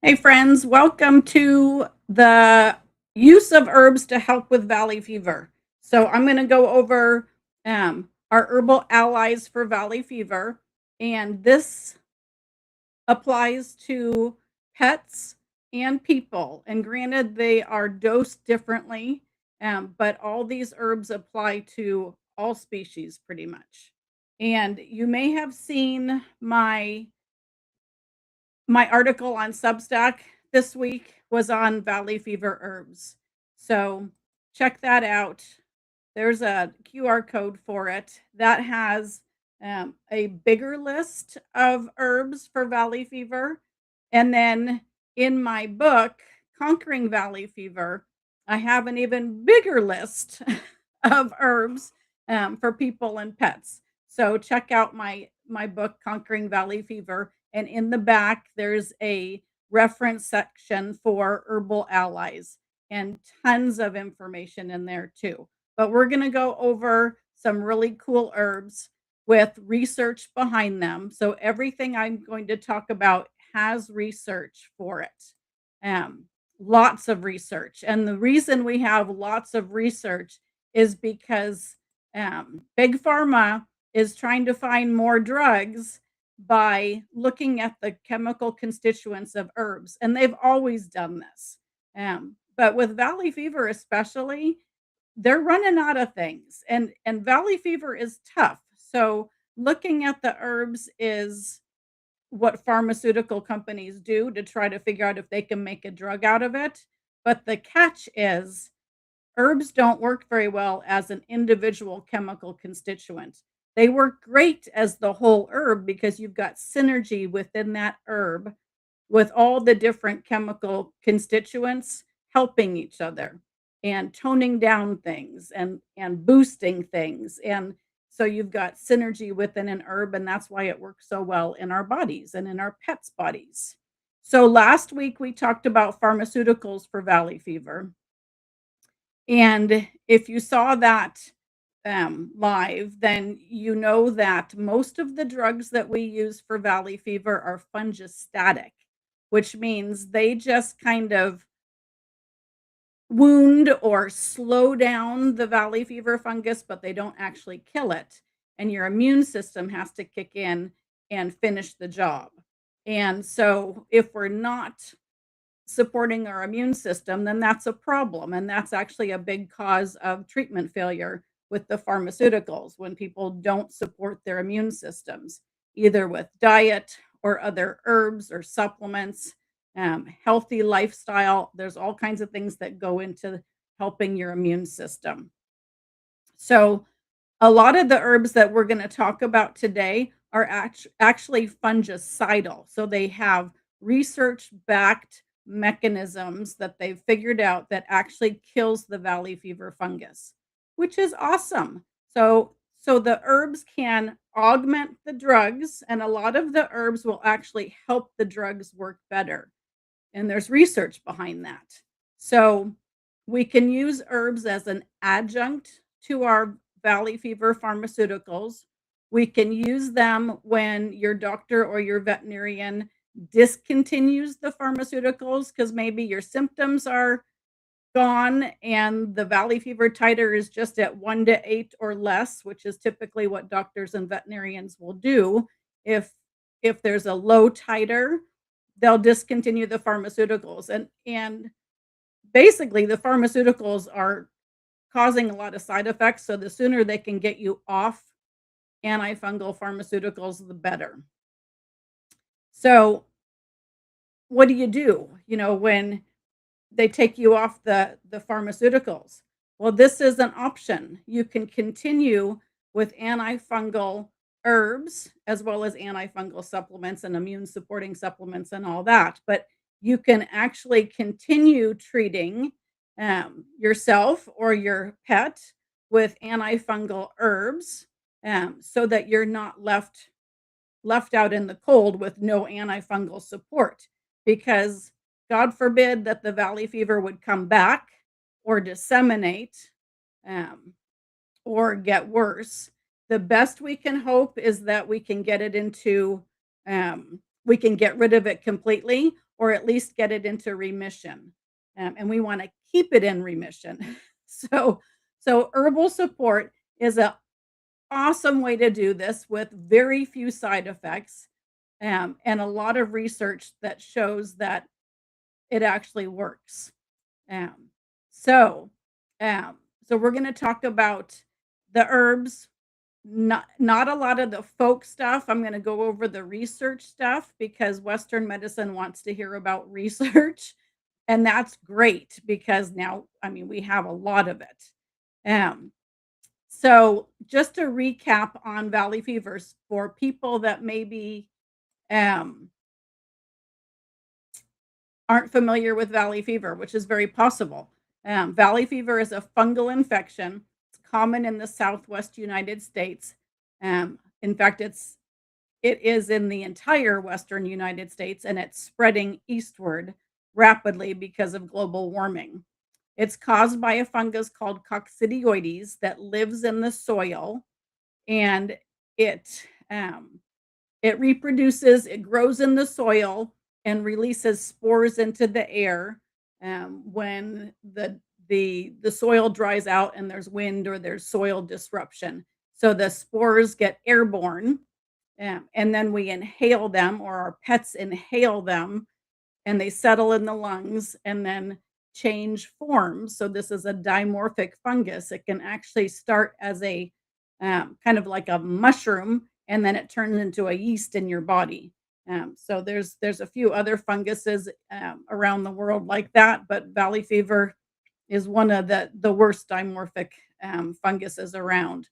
Hey friends, welcome to the use of herbs to help with valley fever. So I'm going to go over our herbal allies for valley fever, and this applies to pets and people. And granted, they are dosed differently, but all these herbs apply to all species pretty much. And you may have seen my article on Substack this week was on valley fever herbs. So check that out. There's a QR code for it that has a bigger list of herbs for valley fever. And then in my book, Conquering Valley Fever, I have an even bigger list of herbs for people and pets. So check out my book, Conquering Valley Fever, and in the back there's a reference section for herbal allies and tons of information in there too. But we're going to go over some really cool herbs with research behind them. So everything I'm going to talk about has research for it. Um, Lots of research. And the reason we have lots of research is because Big Pharma is trying to find more drugs by looking at the chemical constituents of herbs. And they've always done this. But with valley fever, especially, they're running out of things. And valley fever is tough. So looking at the herbs is what pharmaceutical companies do to try to figure out if they can make a drug out of it. But the catch is herbs don't work very well as an individual chemical constituent. They work great as the whole herb because you've got synergy within that herb with all the different chemical constituents helping each other and toning down things and boosting things. And so you've got synergy within an herb, and that's why it works so well in our bodies and in our pets' bodies. So last week we talked about pharmaceuticals for valley fever. And if you saw that live, then you know that most of the drugs that we use for valley fever are fungistatic, which means they just kind of wound or slow down the valley fever fungus, but they don't actually kill it. And your immune system has to kick in and finish the job. And so if we're not supporting our immune system, then that's a problem. And that's actually a big cause of treatment failure with the pharmaceuticals when people don't support their immune systems, either with diet or other herbs or supplements, healthy lifestyle. There's all kinds of things that go into helping your immune system. So, a lot of the herbs that we're going to talk about today are actually fungicidal. So they have research backed mechanisms that they've figured out that actually kills the valley fever fungus, which is awesome. So the herbs can augment the drugs, and a lot of the herbs will actually help the drugs work better. And there's research behind that. So we can use herbs as an adjunct to our valley fever pharmaceuticals. We can use them when your doctor or your veterinarian discontinues the pharmaceuticals because maybe your symptoms are gone and the valley fever titer is just at 1 to 8 or less, which is typically what doctors and veterinarians will do. If if there's a low titer, they'll discontinue the pharmaceuticals. And basically the pharmaceuticals are causing a lot of side effects. So the sooner they can get you off antifungal pharmaceuticals, the better. So what do? When they take you off the pharmaceuticals? Well, this is an option. You can continue with antifungal herbs as well as antifungal supplements and immune supporting supplements and all that. But you can actually continue treating yourself or your pet with antifungal herbs, so that you're not left out in the cold with no antifungal support, because God forbid that the valley fever would come back or disseminate, um, or get worse. The best we can hope is that we can get rid of it completely, or at least get it into remission. And we want to keep it in remission. So, so herbal support is an awesome way to do this with very few side effects, and a lot of research that shows that it actually works. Um, so, um, so we're going to talk about the herbs, not a lot of the folk stuff. I'm going to go over the research stuff because Western medicine wants to hear about research, and that's great because now, I mean, we have a lot of it. Um, so just to recap on valley fevers for people that maybe um, aren't familiar with valley fever, which is very possible. Valley fever is a fungal infection. It's common in the Southwest United States. In fact, it is in the entire Western United States, and it's spreading eastward rapidly because of global warming. It's caused by a fungus called coccidioides that lives in the soil, and it um, it reproduces, it grows in the soil and releases spores into the air when the soil dries out and there's wind or there's soil disruption. So the spores get airborne, and then we inhale them, or our pets inhale them, and they settle in the lungs and then change forms. So this is a dimorphic fungus. It can actually start as a kind of like a mushroom, and then it turns into a yeast in your body. So there's a few other funguses around the world like that, but valley fever is one of the worst dimorphic funguses around.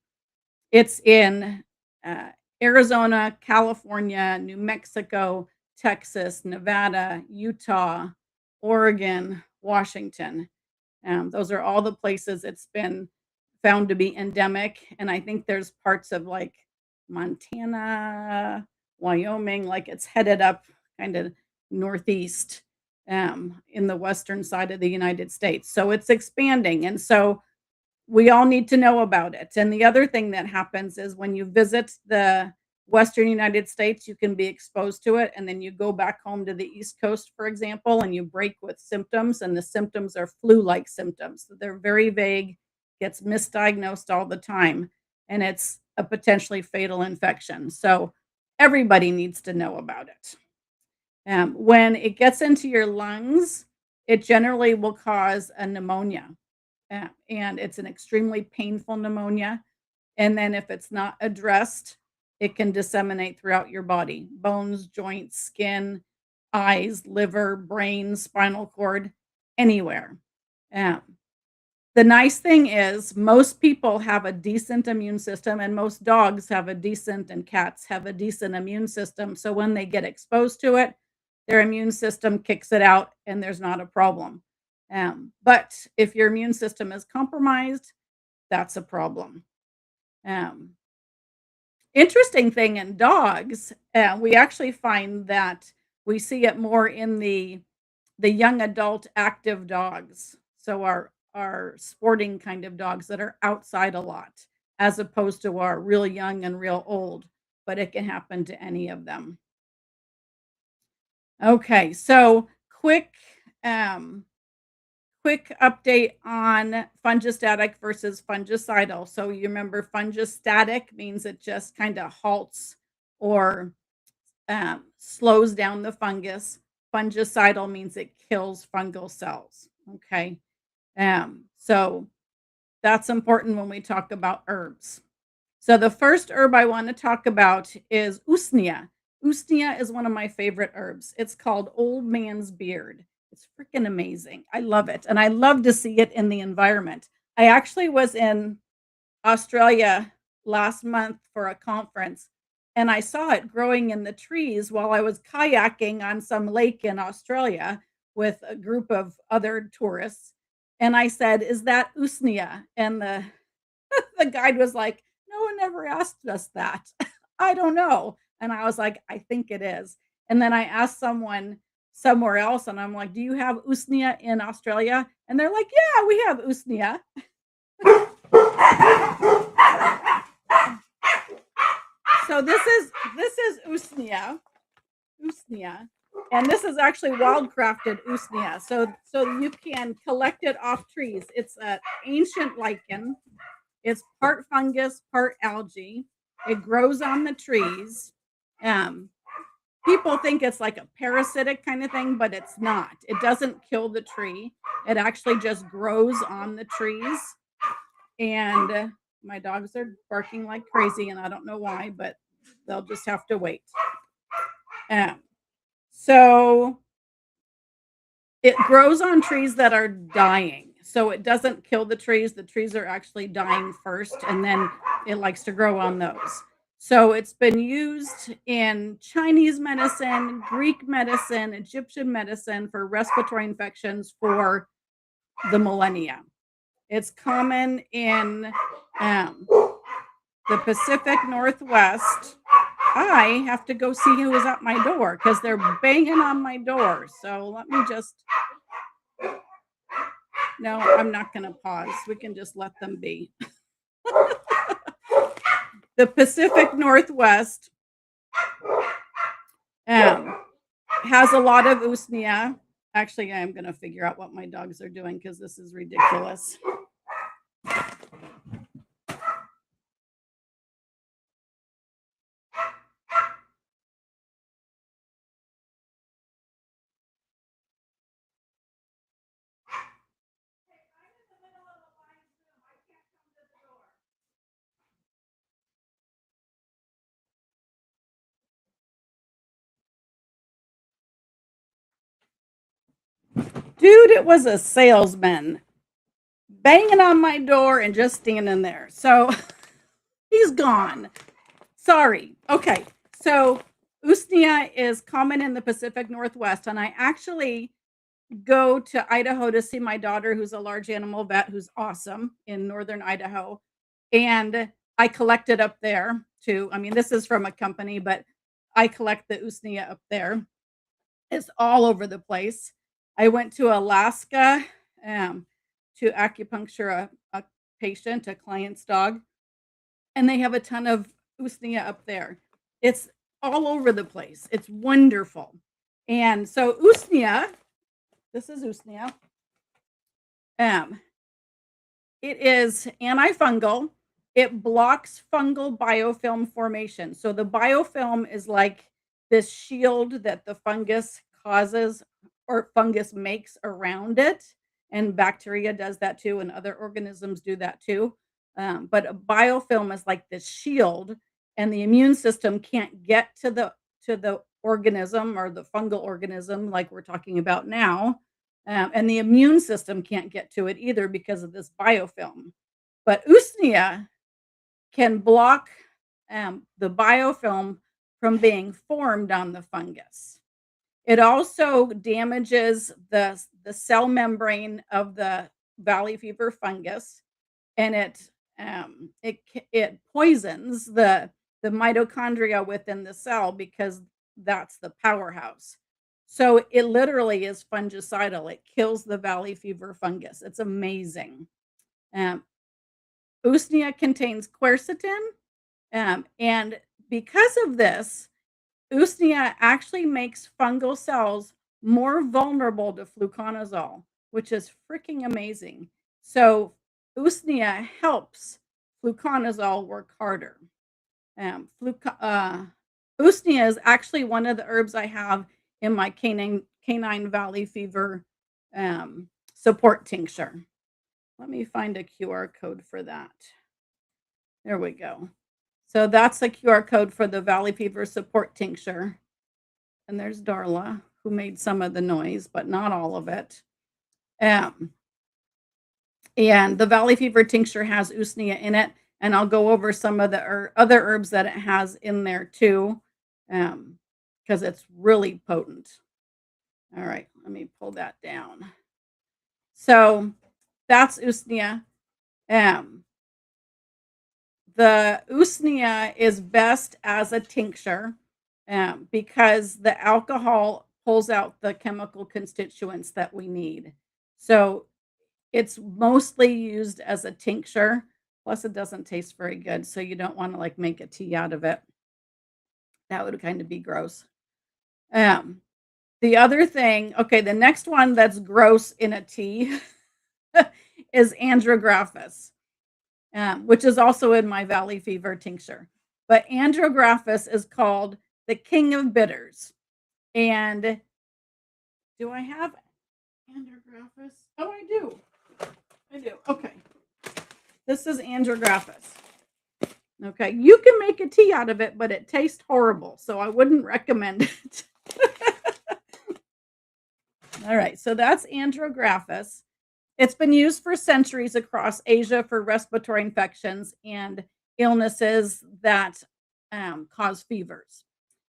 It's in uh, Arizona, California, New Mexico, Texas, Nevada, Utah, Oregon, Washington. Those are all the places it's been found to be endemic. And I think there's parts of like Montana, Wyoming, like it's headed up kind of northeast in the western side of the United States. So it's expanding. And so we all need to know about it. And the other thing that happens is when you visit the Western United States, you can be exposed to it. And then you go back home to the East Coast, for example, and you break with symptoms, and the symptoms are flu like symptoms. So they're very vague, gets misdiagnosed all the time, and it's a potentially fatal infection. So everybody needs to know about it. When it gets into your lungs, it generally will cause a pneumonia, and it's an extremely painful pneumonia. And then if it's not addressed, it can disseminate throughout your body: bones, joints, skin, eyes, liver, brain, spinal cord, anywhere. Um, the nice thing is most people have a decent immune system, and most dogs have a decent, and cats have a decent immune system. So when they get exposed to it, their immune system kicks it out and there's not a problem. But if your immune system is compromised, that's a problem. Um, Interesting thing in dogs, we actually find that we see it more in the young adult active dogs. So our sporting kind of dogs that are outside a lot, as opposed to our real young and real old. But it can happen to any of them. Okay, so um, quick update on fungistatic versus fungicidal. So you remember fungistatic means it just kind of halts or slows down the fungus. Fungicidal means it kills fungal cells. Okay. So that's important when we talk about herbs. So the first herb I want to talk about is usnea. Usnea is one of my favorite herbs. It's called old man's beard. It's freaking amazing. I love it. And I love to see it in the environment. I actually was in Australia last month for a conference, and I saw it growing in the trees while I was kayaking on some lake in Australia with a group of other tourists. And I said, "Is that usnea?" And the the guide was like, "No one ever asked us that." I don't know. And I was like, "I think it is." And then I asked someone somewhere else, and I'm like, "Do you have usnea in Australia?" And they're like, "Yeah, we have usnea." So this is usnea. Usnea. And this is actually wildcrafted usnea. So you can collect it off trees. It's an ancient lichen. It's part fungus, part algae. It grows on the trees. Um, People think it's like a parasitic kind of thing, but it's not. It doesn't kill the tree. It actually just grows on the trees. And my dogs are barking like crazy, and I don't know why, but they'll just have to wait. Um, so it grows on trees that are dying. So it doesn't kill the trees. The trees are actually dying first, and then it likes to grow on those. So it's been used in Chinese medicine, Greek medicine, Egyptian medicine for respiratory infections for the millennia. It's common in um, the Pacific Northwest. I have to go see who is at my door because they're banging on my door. So let me just, no, I'm not going to pause. We can just let them be. The Pacific Northwest um, has a lot of usnea. Actually, I'm going to figure out what my dogs are doing because this is ridiculous. Dude, it was a salesman banging on my door and just standing there. So he's gone. Sorry. Okay. So usnea is common in the Pacific Northwest, and I actually go to Idaho to see my daughter, who's a large animal vet, who's awesome in northern Idaho, and I collect it up there too. I mean, this is from a company, but I collect the usnea up there. It's all over the place. I went to Alaska um, to acupuncture a patient, a client's dog, and they have a ton of usnea up there. It's all over the place. It's wonderful. And so usnea, this is usnea. Um, it is antifungal. It blocks fungal biofilm formation. So the biofilm is like this shield that the fungus causes or fungus makes around it. And bacteria does that too, and other organisms do that too. But a biofilm is like this shield, and the immune system can't get to the organism or the fungal organism like we're talking about now, and the immune system can't get to it either because of this biofilm. But usnea can block the biofilm from being formed on the fungus. It also damages the cell membrane of the valley fever fungus, and it poisons the mitochondria within the cell because that's the powerhouse. So it literally is fungicidal. It kills the valley fever fungus. It's amazing. Um, Usnea contains quercetin, and because of this, Usnea actually makes fungal cells more vulnerable to fluconazole, which is freaking amazing. So Usnea helps fluconazole work harder. Fluca Usnea is actually one of the herbs I have in my canine valley fever support tincture. Let me find a QR code for that. There we go. So that's a QR code for the valley fever support tincture. And there's Darla, who made some of the noise, but not all of it. Um, and the valley fever tincture has usnea in it, and I'll go over some of the other herbs that it has in there too, because it's really potent. All right, let me pull that down. So that's usnea. Um, the usnea is best as a tincture because the alcohol pulls out the chemical constituents that we need. So it's mostly used as a tincture. Plus, it doesn't taste very good, so you don't want to like make a tea out of it. That would kind of be gross. Um, The other thing okay, the next one that's gross in a tea is andrographis, which is also in my valley fever tincture. But andrographis is called the king of bitters. And do I have andrographis? Oh, I do. I do. Okay. This is andrographis. Okay. You can make a tea out of it, but it tastes horrible. So I wouldn't recommend it. All right. So that's andrographis. It's been used for centuries across Asia for respiratory infections and illnesses that cause fevers.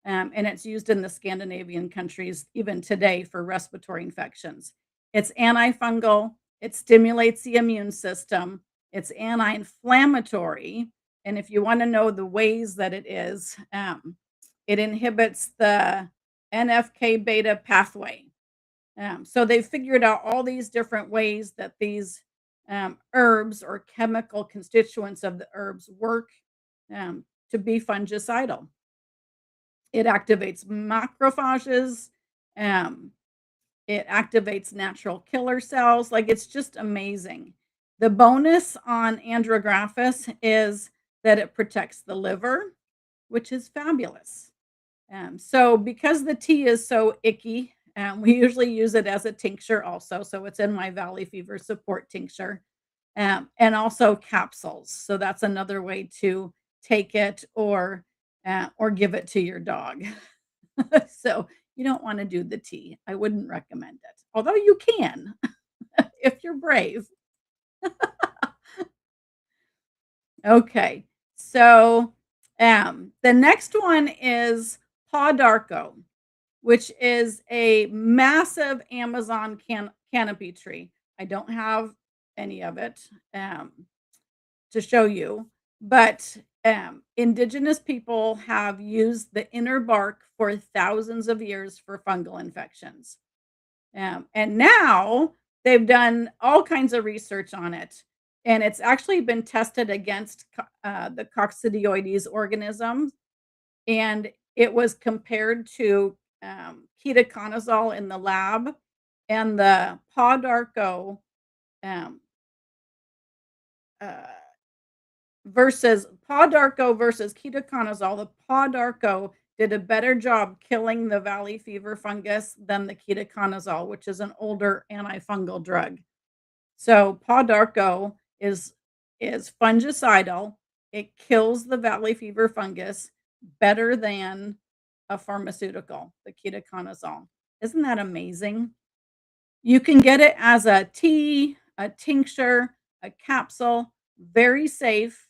And it's used in the Scandinavian countries even today for respiratory infections. It's antifungal, it stimulates the immune system, it's anti inflammatory. And if you want to know the ways that it inhibits the NFK beta pathway. So they figured out all these different ways that these herbs or chemical constituents of the herbs work to be fungicidal. It activates macrophages. Um, it activates natural killer cells. Like it's just amazing. The bonus on andrographis is that it protects the liver, which is fabulous. So because the tea is so icky, we usually use it as a tincture also. So it's in my valley fever support tincture, and also capsules. So that's another way to take it or give it to your dog. So you don't want to do the tea. I wouldn't recommend it, although you can if you're brave. Okay, so the next one is Paw Darko, which is a massive Amazon canopy tree. I don't have any of it to show you, but indigenous people have used the inner bark for thousands of years for fungal infections. And now they've done all kinds of research on it. And it's actually been tested against the coccidioides organisms, and it was compared to ketoconazole in the lab, and the Paw Darko um, uh, versus ketoconazole. The Paw Darko did a better job killing the valley fever fungus than the ketoconazole, which is an older antifungal drug. So Paw Darko is fungicidal. It kills the valley fever fungus better than a pharmaceutical, the ketoconazole. Isn't that amazing? You can get it as a tea, a tincture, a capsule, very safe,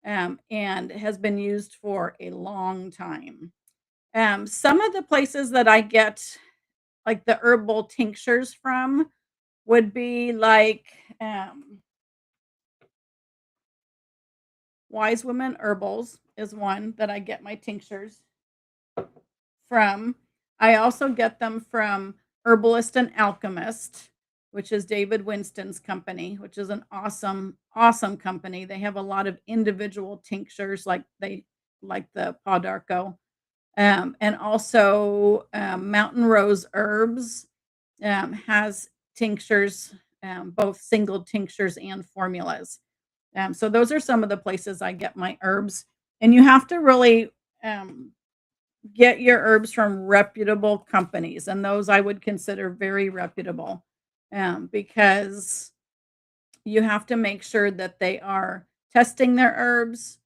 and has been used for a long time. Some of the places that I get like the herbal tinctures from would be like Wise Women Herbals is one that I get my tinctures from. I also get them from Herbalist and Alchemist, which is David Winston's company, which is an awesome, awesome company. They have a lot of individual tinctures, like the Paw Darko, and also Mountain Rose Herbs has tinctures, both single tinctures and formulas. So those are some of the places I get my herbs, and you have to really um, get your herbs from reputable companies, and those I would consider very reputable, because you have to make sure that they are testing their herbs,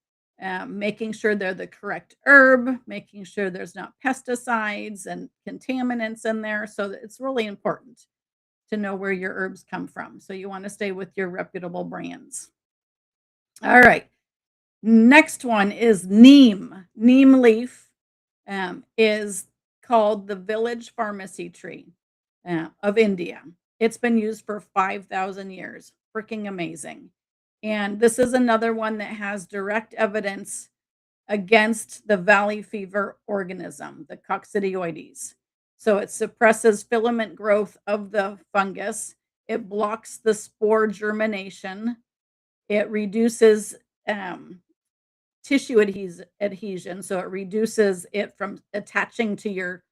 making sure they're the correct herb, making sure there's not pesticides and contaminants in there. So it's really important to know where your herbs come from. So you want to stay with your reputable brands. All right. Next one is neem. Neem leaf is called the village pharmacy tree of India. It's been used for 5,000 years. Freaking amazing. And this is another one that has direct evidence against the valley fever organism, the coccidioides. So it suppresses filament growth of the fungus. It blocks the spore germination. It reduces um, tissue adhesion, so it reduces it from attaching to your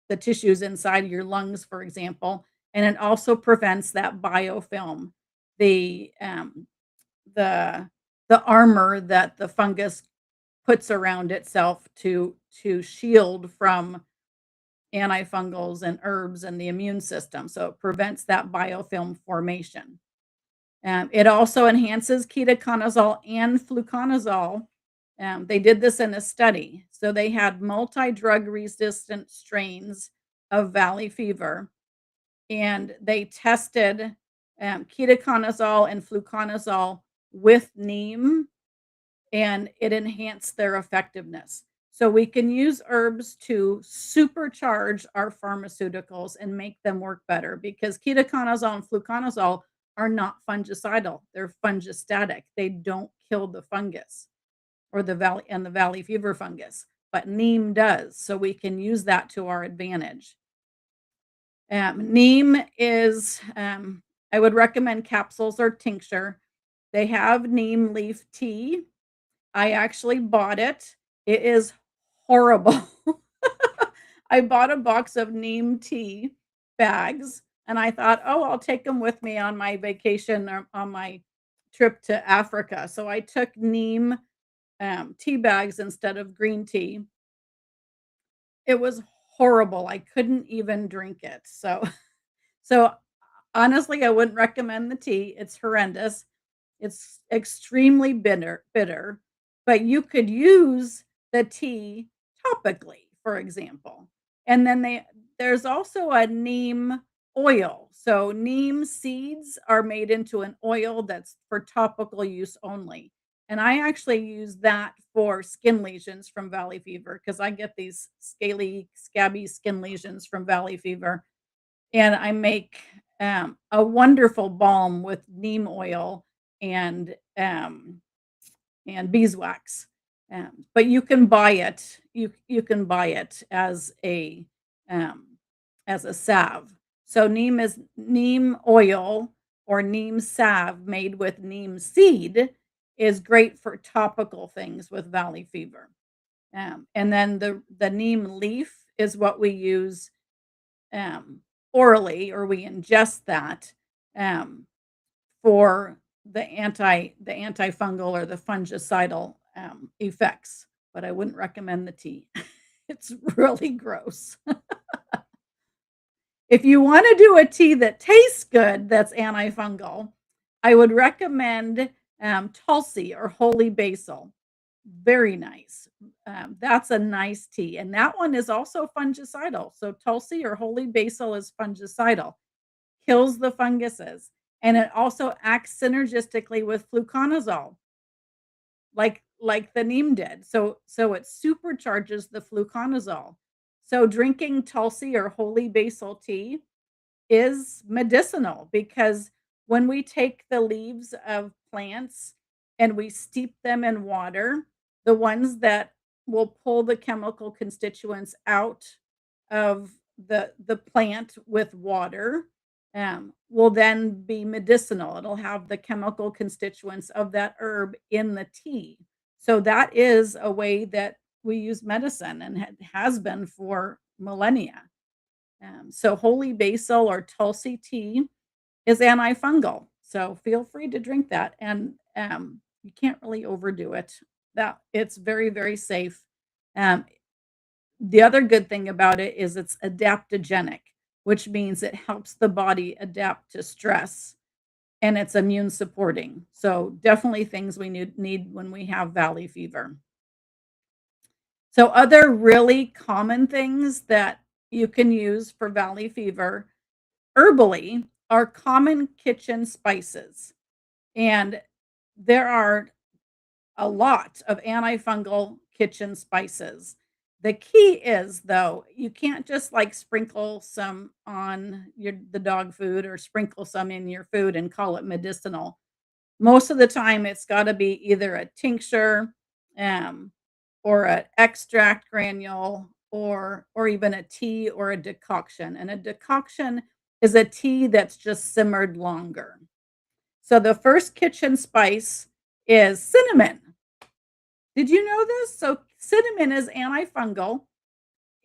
the tissues inside your lungs, for example, and it also prevents that biofilm, the, um, the the armor that the fungus puts around itself to shield from antifungals and herbs and the immune system, so it prevents that biofilm formation. It also enhances ketoconazole and fluconazole. They did this in a study. So they had multi-drug resistant strains of valley fever, and they tested ketoconazole and fluconazole with neem, and it enhanced their effectiveness. So we can use herbs to supercharge our pharmaceuticals and make them work better because ketoconazole and fluconazole are not fungicidal. They're fungistatic. They don't kill the fungus or the valley fever fungus, but neem does. So we can use that to our advantage. Neem is, I would recommend capsules or tincture. They have neem leaf tea. I actually bought it. It is horrible. I bought a box of neem tea bags, and I thought, "Oh, I'll take them with me on my vacation or on my trip to Africa." So I took neem, tea bags instead of green tea. It was horrible. I couldn't even drink it. So honestly, I wouldn't recommend the tea. It's horrendous. It's extremely bitter, but you could use the tea topically, for example. And then there's also a neem oil. So neem seeds are made into an oil that's for topical use only. And I actually use that for skin lesions from valley fever because I get these scaly, scabby skin lesions from valley fever, and I make, a wonderful balm with neem oil and, beeswax. But you can buy it. You can buy it um, as a salve. So neem is neem oil or neem salve made with neem seed is great for topical things with valley fever. And then the neem leaf is what we use um, orally, or we ingest that um, for the antifungal or the fungicidal effects. But I wouldn't recommend the tea. It's really gross. If you want to do a tea that tastes good, that's antifungal, I would recommend Tulsi or holy basil. Very nice. That's a nice tea, and that one is also fungicidal. So Tulsi or holy basil is fungicidal, kills the funguses, and it also acts synergistically with fluconazole, like the neem did. So it supercharges the fluconazole. So drinking Tulsi or holy basil tea is medicinal because when we take the leaves of plants and we steep them in water, the ones that will pull the chemical constituents out of the plant with water will then be medicinal. It'll have the chemical constituents of that herb in the tea. So that is a way that we use medicine and has been for millennia. So holy basil or Tulsi tea is antifungal. So feel free to drink that, and you can't really overdo it. That it's very very safe. Um, the other good thing about it is it's adaptogenic, which means it helps the body adapt to stress, and it's immune supporting. So definitely things we need when we have valley fever. So other really common things that you can use for valley fever herbally are common kitchen spices. And there are a lot of antifungal kitchen spices. The key is though, you can't just like sprinkle some on the dog food or sprinkle some in your food and call it medicinal. Most of the time it's got to be either a tincture um, or an extract granule or even a tea or a decoction. And a decoction is a tea that's just simmered longer. So the first kitchen spice is cinnamon. Did you know this? So cinnamon is antifungal.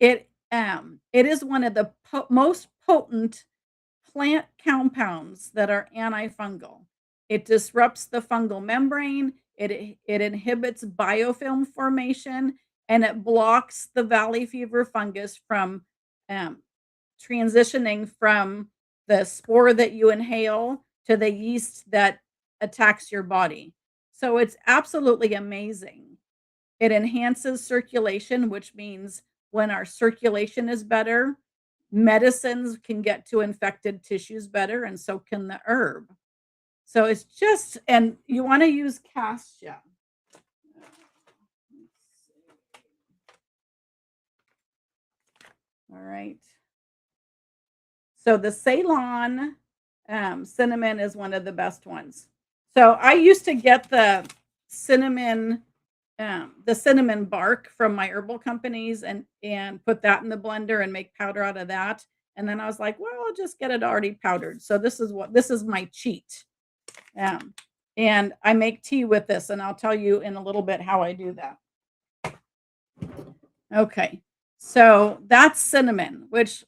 It It is one of the most potent plant compounds that are antifungal. It disrupts the fungal membrane, it inhibits biofilm formation, and it blocks the valley fever fungus from um, transitioning from the spore that you inhale to the yeast that attacks your body. So it's absolutely amazing. It enhances circulation, which means when our circulation is better, medicines can get to infected tissues better, and so can the herb. So it's just, and you want to use cassia. All right. So the Ceylon cinnamon is one of the best ones. So I used to get the cinnamon bark from my herbal companies and put that in the blender and make powder out of that. And then I was like, well, I'll just get it already powdered. So this is my cheat. Um, and I make tea with this, and I'll tell you in a little bit how I do that. Okay. So that's cinnamon, which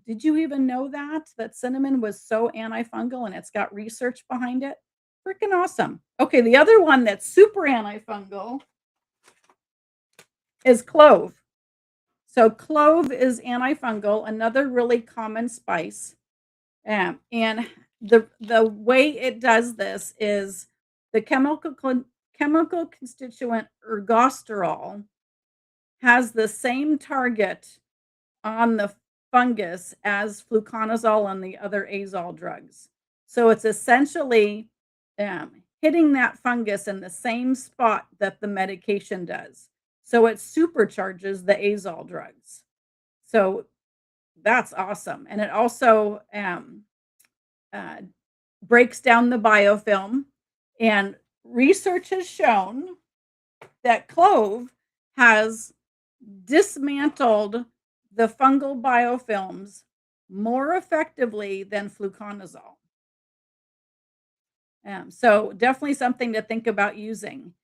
did you even know that cinnamon was so antifungal and it's got research behind it? Freaking awesome. Okay, the other one that's super antifungal is clove. So clove is antifungal, another really common spice. And the way it does this is the chemical constituent ergosterol has the same target on the fungus as fluconazole and the other azole drugs. So it's essentially hitting that fungus in the same spot that the medication does. So it supercharges the azole drugs. So that's awesome. And it also uh, breaks down the biofilm. And research has shown that clove has dismantled the fungal biofilms more effectively than fluconazole. So definitely something to think about using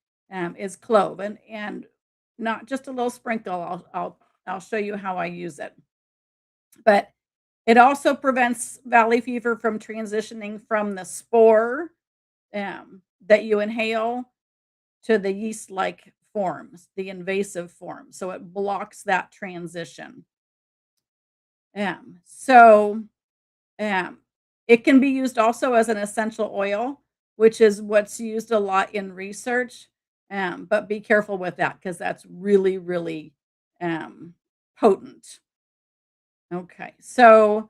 is clove, and not just a little sprinkle. I'll show you how I use it. But it also prevents valley fever from transitioning from the spore that you inhale to the yeast-like forms, the invasive form. So it blocks that transition. So um, it can be used also as an essential oil, which is what's used a lot in research. But be careful with that because that's really, really um, potent. Okay, so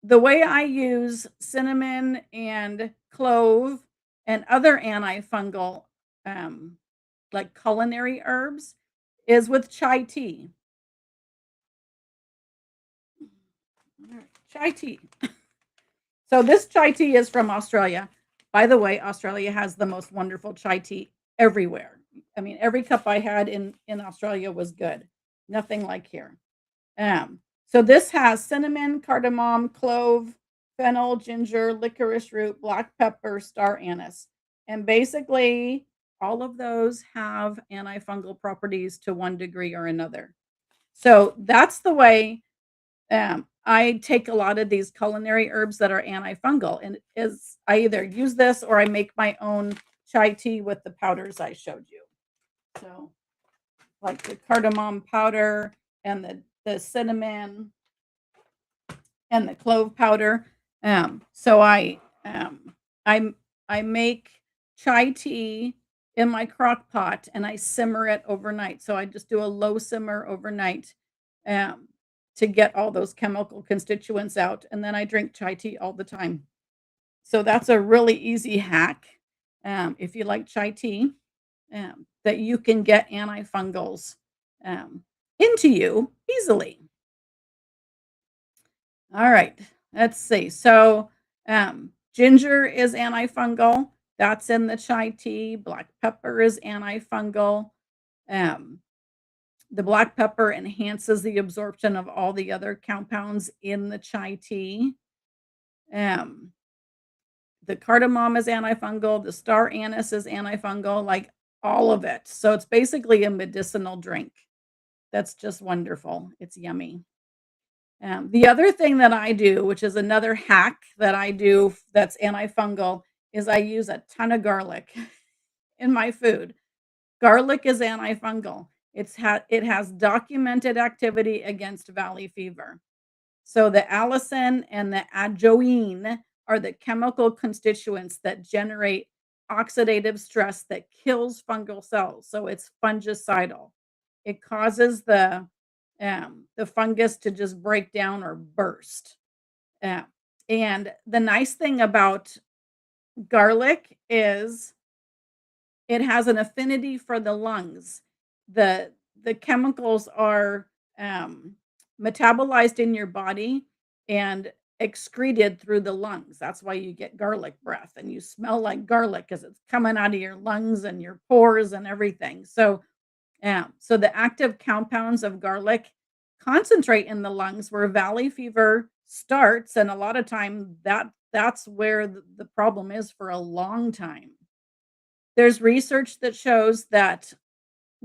the way I use cinnamon and clove and other antifungal, um, like culinary herbs, is with chai tea. Chai tea. So this chai tea is from Australia. By the way, Australia has the most wonderful chai tea everywhere. I mean, every cup I had in Australia was good. Nothing like here. So this has cinnamon, cardamom, clove, fennel, ginger, licorice root, black pepper, star anise. And basically, all of those have antifungal properties to one degree or another. So that's the way I take a lot of these culinary herbs that are antifungal, and is I either use this or I make my own chai tea with the powders I showed you. So, like the cardamom powder and the cinnamon and the clove powder. So I I make chai tea in my crock pot and I simmer it overnight. So I just do a low simmer overnight um, to get all those chemical constituents out, and then I drink chai tea all the time. So that's a really easy hack if you like chai tea that you can get antifungals um, into you easily. All right, let's see. So, ginger is antifungal. That's in the chai tea. Black pepper is antifungal. Um, the black pepper enhances the absorption of all the other compounds in the chai tea. Um, the cardamom is antifungal. The star anise is antifungal, like all of it. So it's basically a medicinal drink. That's just wonderful. It's yummy. The other thing that I do, which is another hack that I do that's antifungal, is I use a ton of garlic in my food. Garlic is antifungal. It has documented activity against valley fever. So the allicin and the ajoine are the chemical constituents that generate oxidative stress that kills fungal cells. So it's fungicidal. It causes the fungus to just break down or burst. Uh, and the nice thing about garlic is it has an affinity for the lungs. The the chemicals are, um, metabolized in your body and excreted through the lungs. That's why you get garlic breath and you smell like garlic because it's coming out of your lungs and your pores and everything. So the active compounds of garlic concentrate in the lungs where valley fever starts, and a lot of time that's where the problem is for a long time. There's research that shows that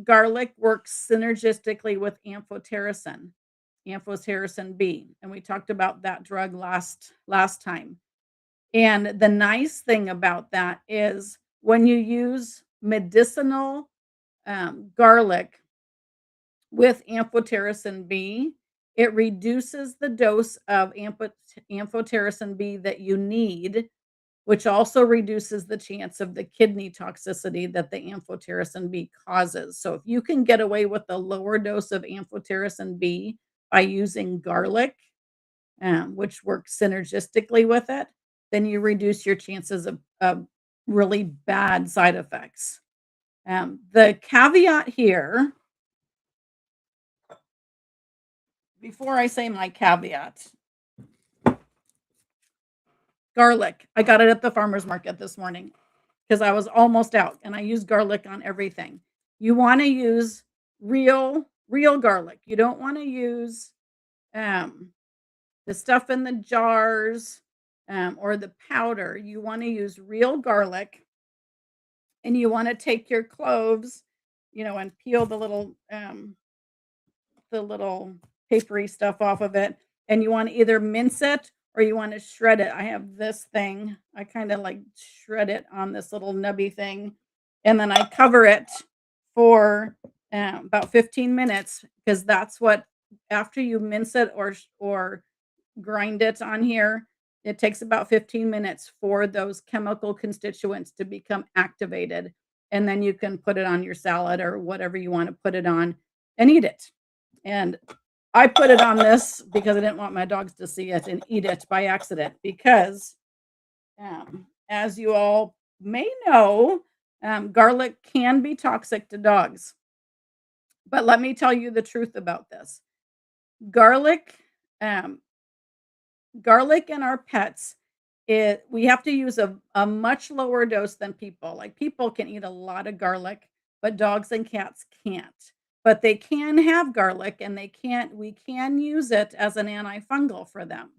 garlic works synergistically with amphotericin B, and we talked about that drug last time. And the nice thing about that is when you use medicinal garlic with amphotericin B, it reduces the dose of amphotericin B that you need, which also reduces the chance of the kidney toxicity that the amphotericin B causes. So if you can get away with a lower dose of amphotericin B by using garlic, which works synergistically with it, then you reduce your chances of really bad side effects. The caveat here, before I say my caveat, garlic. I got it at the farmer's market this morning because I was almost out and I use garlic on everything. You want to use real garlic. You don't want to use um, the stuff in the jars or the powder. You want to use real garlic, and you want to take your cloves, and peel the little papery stuff off of it, and you want to either mince it or you want to shred it. I have this thing. I kind of like shred it on this little nubby thing, and then I cover it for about 15 minutes because that's what after you mince it or grind it on here, it takes about 15 minutes for those chemical constituents to become activated, and then you can put it on your salad or whatever you want to put it on and eat it. And I put it on this because I didn't want my dogs to see it and eat it by accident because, as you all may know, garlic can be toxic to dogs. But let me tell you the truth about this. Garlic, um, garlic in our pets, we have to use a much lower dose than people. Like people can eat a lot of garlic, but dogs and cats can't. But they can have garlic and we can use it as an antifungal for them.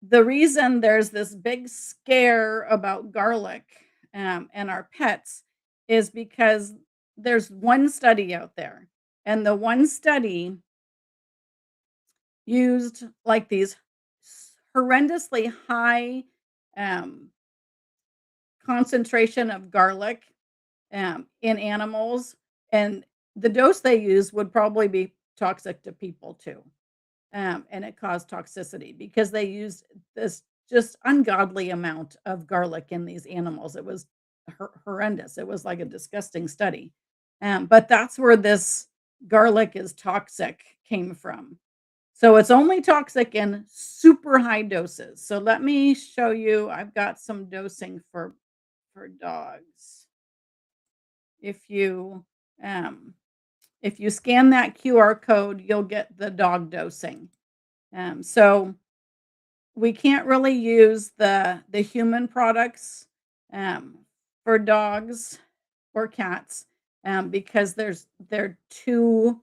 The reason there's this big scare about garlic and our pets is because there's one study out there, and the one study used like these horrendously high um, concentration of garlic in animals, and the dose they use would probably be toxic to people too. And it caused toxicity because they used this just ungodly amount of garlic in these animals. It was horrendous. It was like a disgusting study. But that's where this garlic is toxic came from. So it's only toxic in super high doses. So let me show you. I've got some dosing for dogs. If you um, if you scan that QR code, you'll get the dog dosing. So we can't really use the human products um, for dogs or cats because they're too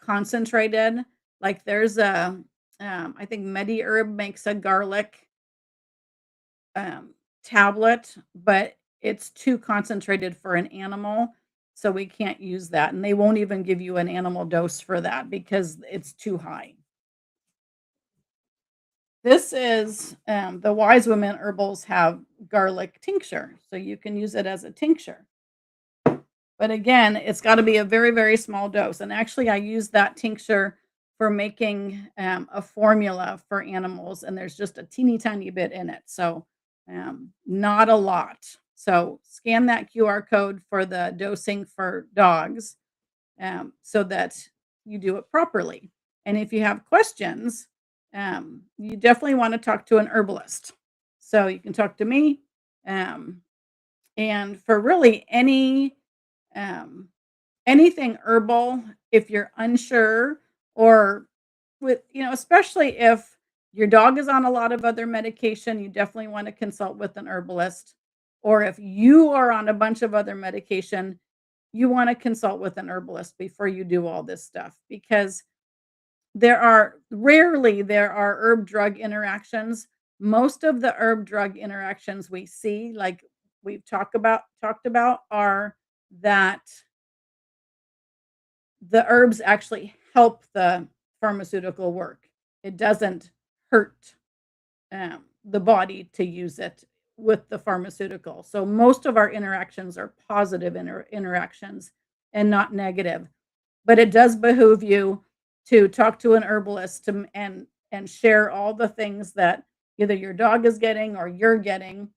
concentrated. Like there's I think MediHerb makes a garlic tablet, but it's too concentrated for an animal. So we can't use that, and they won't even give you an animal dose for that because it's too high. This is, the Wise Women herbals have garlic tincture, so you can use it as a tincture. But again, it's gotta be a very, very small dose, and actually, I use that tincture for making, a formula for animals, and there's just a teeny tiny bit in it, so, not a lot. So, scan that QR code for the dosing for dogs, so that you do it properly. And if you have questions, you definitely wanna talk to an herbalist. So, you can talk to me, um, and for really um anything herbal, if you're unsure or especially if your dog is on a lot of other medication, you definitely want to consult with an herbalist. Or if you are on a bunch of other medication, you want to consult with an herbalist before you do all this stuff because there are herb drug interactions. Most of the herb drug interactions we see, like we've talked about, are that the herbs actually help the pharmaceutical work. It doesn't hurt the body to use it with the pharmaceutical. So most of our interactions are positive interactions and not negative. But it does behoove you to talk to an herbalist and share all the things that either your dog is getting or you're getting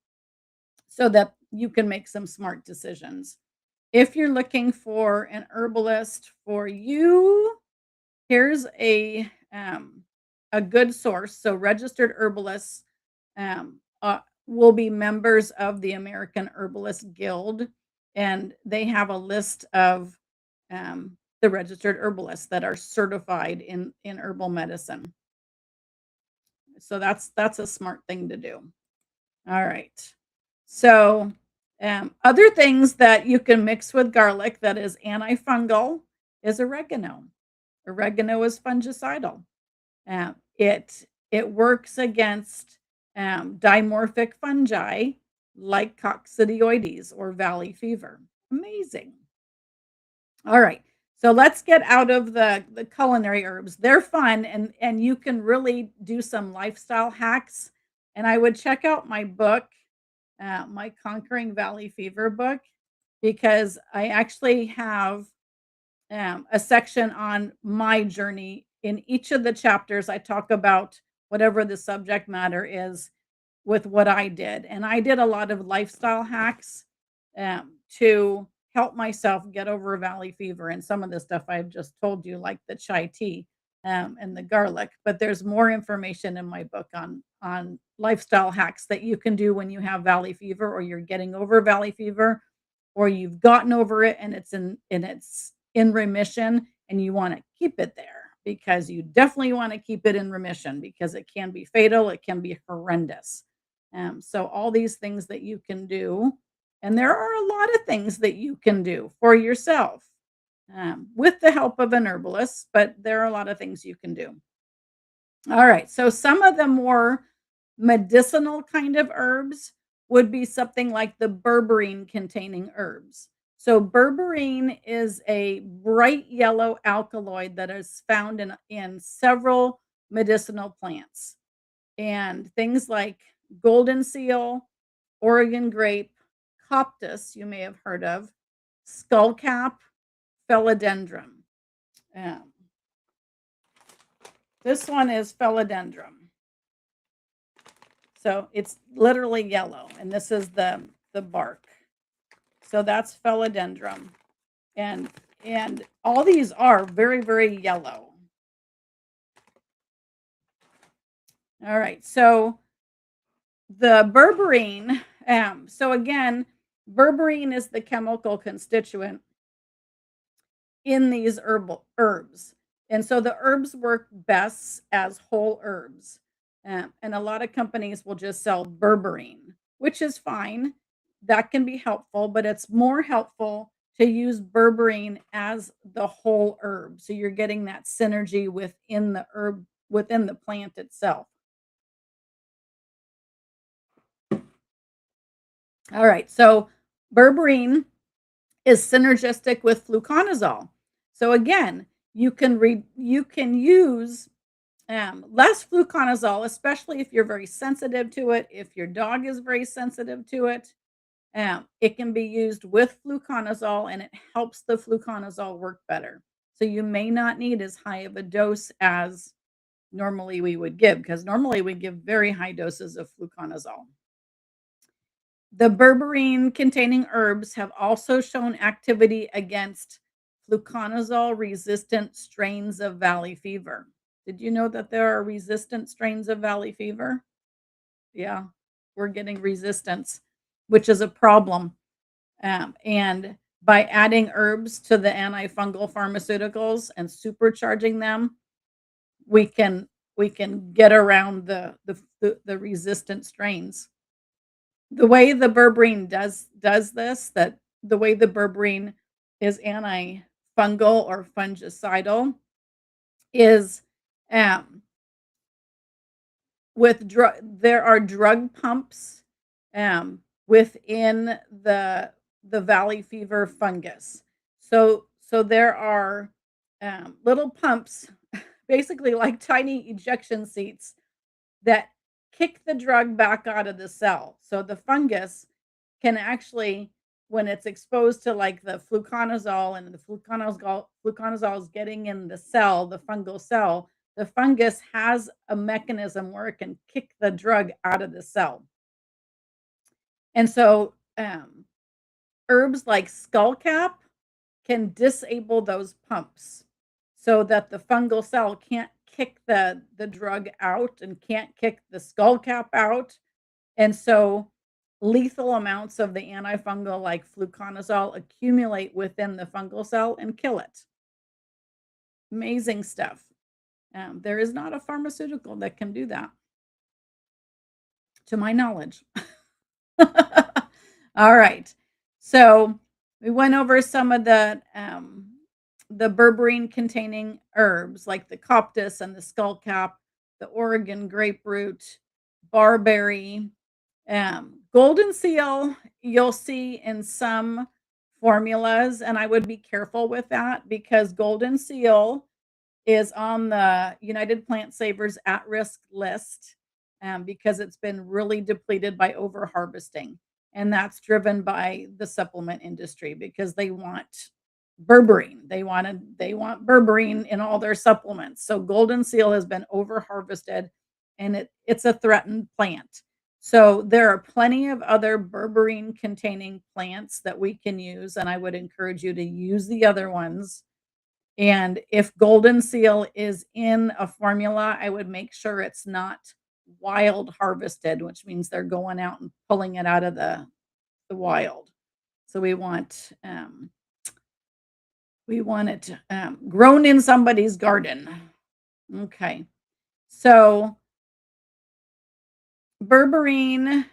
so that you can make some smart decisions. If you're looking for an herbalist for you, here's a good source. So registered herbalists will be members of the American Herbalist Guild, and they have a list of the registered herbalists that are certified in herbal medicine. So that's a smart thing to do. All right. So, other things that you can mix with garlic that is antifungal is oregano. Oregano is fungicidal. It works against dimorphic fungi like coccidioides or valley fever. Amazing. All right. So let's get out of the culinary herbs. They're fun and you can really do some lifestyle hacks. And I would check out my book, my Conquering Valley Fever book, because I actually have a section on my journey. In each of the chapters, I talk about whatever the subject matter is with what I did. And I did a lot of lifestyle hacks to help myself get over valley fever and some of the stuff I've just told you, like the chai tea and the garlic. But there's more information in my book on lifestyle hacks that you can do when you have valley fever or you're getting over valley fever or you've gotten over it and it's in remission and you want to keep it there because you definitely want to keep it in remission because it can be fatal, it can be horrendous. So all these things that you can do, and there are a lot of things that you can do for yourself with the help of an herbalist, but there are a lot of things you can do. All right. So some of the more medicinal kind of herbs would be something like the berberine containing herbs. So berberine is a bright yellow alkaloid that is found in several medicinal plants. And things like golden seal, Oregon grape, coptis, you may have heard of, skullcap, philodendron. Um, this one is philodendron. So it's literally yellow, and this is the bark. So that's philodendron, and and all these are very very yellow. All right, so the berberine. So again, berberine is the chemical constituent in these herbal herbs, and so the herbs work best as whole herbs. And a lot of companies will just sell berberine, which is fine. That can be helpful, but it's more helpful to use berberine as the whole herb. So you're getting that synergy within the herb, within the plant itself. All right. So berberine is synergistic with fluconazole. So again, you can use less fluconazole, especially if you're very sensitive to it. If your dog is very sensitive to it, it can be used with fluconazole, and it helps the fluconazole work better. So you may not need as high of a dose as normally we would give, because normally we give very high doses of fluconazole. The berberine containing herbs have also shown activity against fluconazole resistant strains of valley fever. Did you know that there are resistant strains of valley fever? Yeah, we're getting resistance, which is a problem. And by adding herbs to the antifungal pharmaceuticals and supercharging them, we can we can get around the resistant strains. The way the berberine does this, that the way the berberine is antifungal or fungicidal is um, there are drug pumps within the valley fever fungus. So there are little pumps, basically like tiny ejection seats that kick the drug back out of the cell. So the fungus can actually, when it's exposed to like the fluconazole, and the fluconazole is getting in the cell, the fungal cell, the fungus has a mechanism where it can kick the drug out of the cell. And so herbs like skullcap can disable those pumps so that the fungal cell can't kick the drug out and can't kick the skullcap out. And so lethal amounts of the antifungal like fluconazole accumulate within the fungal cell and kill it. Amazing stuff. There is not a pharmaceutical that can do that, to my knowledge. All right. So we went over some of the berberine containing herbs like the coptis and the skullcap, the Oregon grapefruit, barberry, golden seal. You'll see in some formulas, and I would be careful with that because golden seal is on the United Plant Savers at-risk list, because it's been really depleted by overharvesting, and that's driven by the supplement industry because they want berberine. They want berberine in all their supplements. So golden seal has been overharvested, and it's a threatened plant. So there are plenty of other berberine containing plants that we can use, and I would encourage you to use the other ones. And if golden seal is in a formula, I would make sure it's not wild harvested, which means they're going out and pulling it out of the wild. So we want it grown in somebody's garden. Okay. So berberine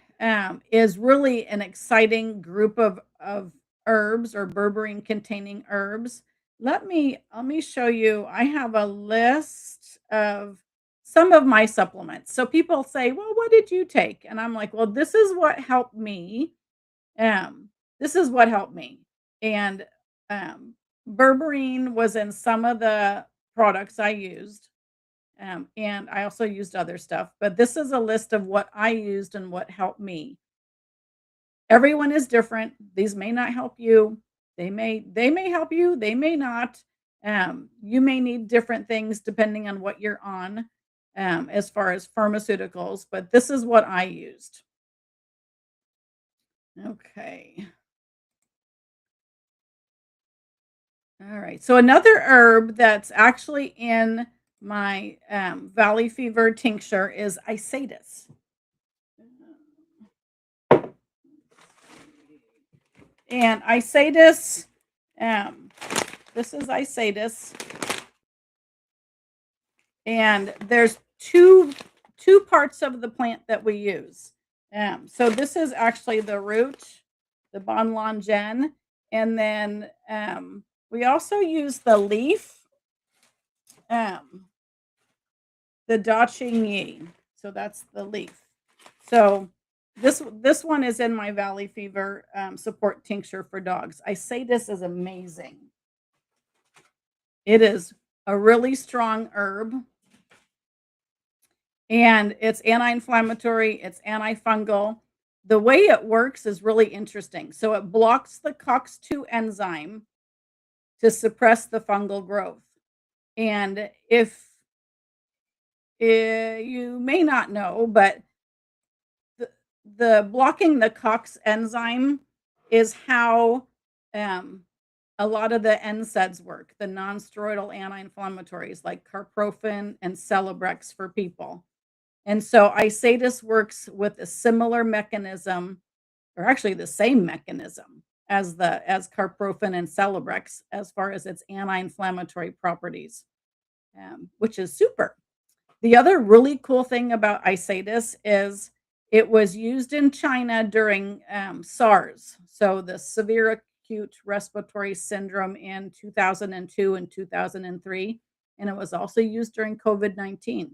is really an exciting group of herbs, or berberine containing herbs. Let me show you. I have a list of some of my supplements. So people say, "Well, what did you take?" And I'm like, "Well, this is what helped me. Um, this is what helped me." And um, berberine was in some of the products I used. And I also used other stuff, but this is a list of what I used and what helped me. Everyone is different. These may not help you. They may help you, they may not. You may need different things depending on what you're on, as far as pharmaceuticals, but this is what I used. Okay. All right. So another herb that's actually in my valley fever tincture is isatis. And isatis, um, this is isatis, and there's two parts of the plant that we use. So this is actually the root, the bonlongen, and then we also use the leaf, um, the da ching yi. So that's the leaf. So This one is in my valley fever support tincture for dogs. I say this is amazing. It is a really strong herb, and it's anti-inflammatory, it's antifungal. The way it works is really interesting. So it blocks the COX-2 enzyme to suppress the fungal growth. And if you may not know, but the, the blocking the COX enzyme is how um, a lot of the NSAIDs work, the non-steroidal anti-inflammatories like carprofen and Celebrex for people. And so Isadis works with a similar mechanism, or actually the same mechanism as carprofen and Celebrex as far as its anti-inflammatory properties, which is super. The other really cool thing about Isadis is it was used in China during SARS, so the severe acute respiratory syndrome in 2002 and 2003, and it was also used during COVID-19.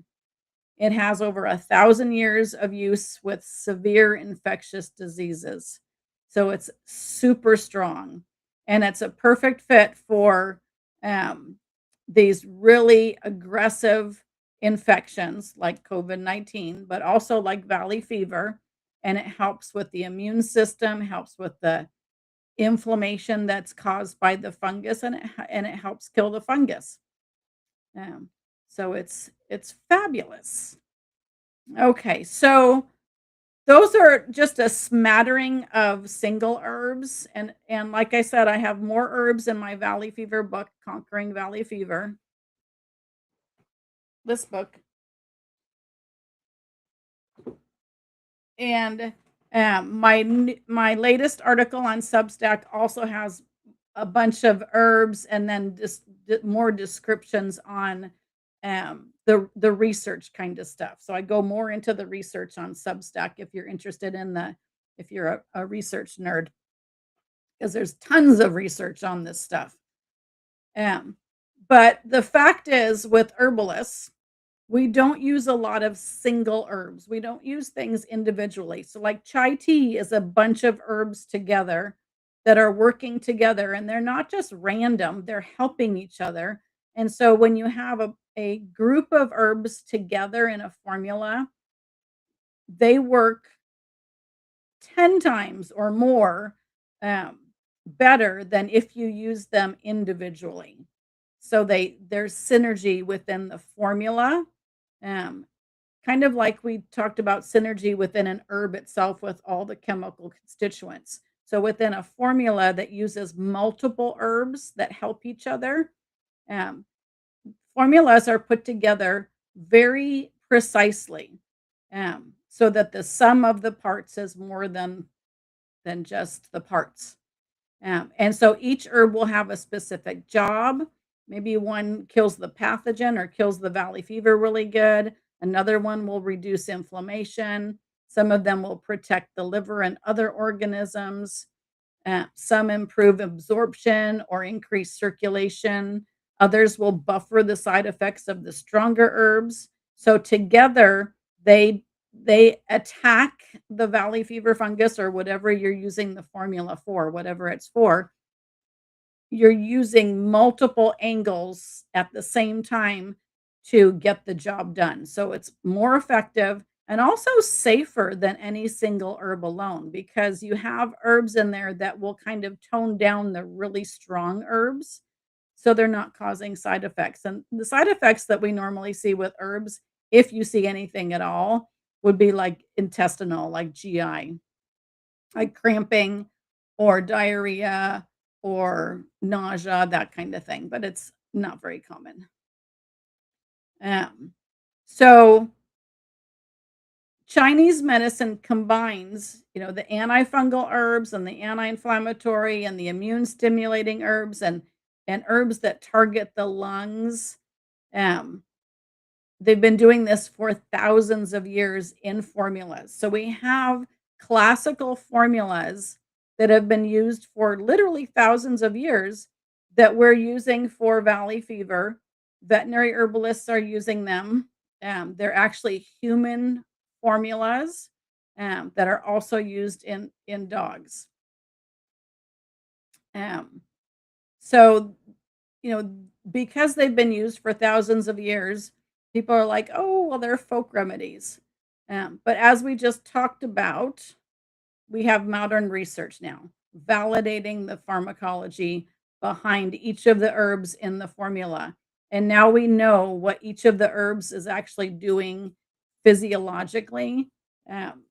It has over 1,000 years of use with severe infectious diseases. So it's super strong, and it's a perfect fit for um, these really aggressive infections like COVID-19, but also like valley fever. And it helps with the immune system, helps with the inflammation that's caused by the fungus, and it helps kill the fungus. Um, so it's fabulous. Okay, so those are just a smattering of single herbs, and like I said, I have more herbs in my valley fever book, Conquering Valley Fever. This book, and my latest article on Substack also has a bunch of herbs, and then just more descriptions on the research kind of stuff. So I go more into the research on Substack if you're interested in the if you're a research nerd, because there's tons of research on this stuff. Um, but the fact is, with herbalists, we don't use a lot of single herbs. We don't use things individually. So, like chai tea is a bunch of herbs together that are working together, and they're not just random, they're helping each other. And so, when you have a group of herbs together in a formula, they work 10 times or more um, better than if you use them individually. So, there's synergy within the formula. Um, Kind of like we talked about synergy within an herb itself with all the chemical constituents. So within a formula that uses multiple herbs that help each other, um, formulas are put together very precisely, so that the sum of the parts is more than just the parts. And so each herb will have a specific job. Maybe one kills the pathogen or kills the valley fever really good. Another one will reduce inflammation. Some of them will protect the liver and other organisms. Some improve absorption or increase circulation. Others will buffer the side effects of the stronger herbs. So together, they attack the valley fever fungus or whatever you're using the formula for, whatever it's for. You're using multiple angles at the same time to get the job done. So it's more effective and also safer than any single herb alone, because you have herbs in there that will kind of tone down the really strong herbs so they're not causing side effects. And the side effects that we normally see with herbs, if you see anything at all, would be like intestinal, like GI, like cramping or diarrhea or nausea, that kind of thing, but it's not very common. Um, so Chinese medicine combines, the antifungal herbs and the anti-inflammatory and the immune stimulating herbs and herbs that target the lungs. Um, They've been doing this for thousands of years in formulas. So we have classical formulas that have been used for literally thousands of years that we're using for valley fever. Veterinary herbalists are using them. They're actually human formulas. that are also used in dogs. Um, so, you know, because they've been used for thousands of years, people are like, "Oh, well, they're folk remedies." But as we just talked about, we have modern research now validating the pharmacology behind each of the herbs in the formula. And now we know what each of the herbs is actually doing physiologically, um,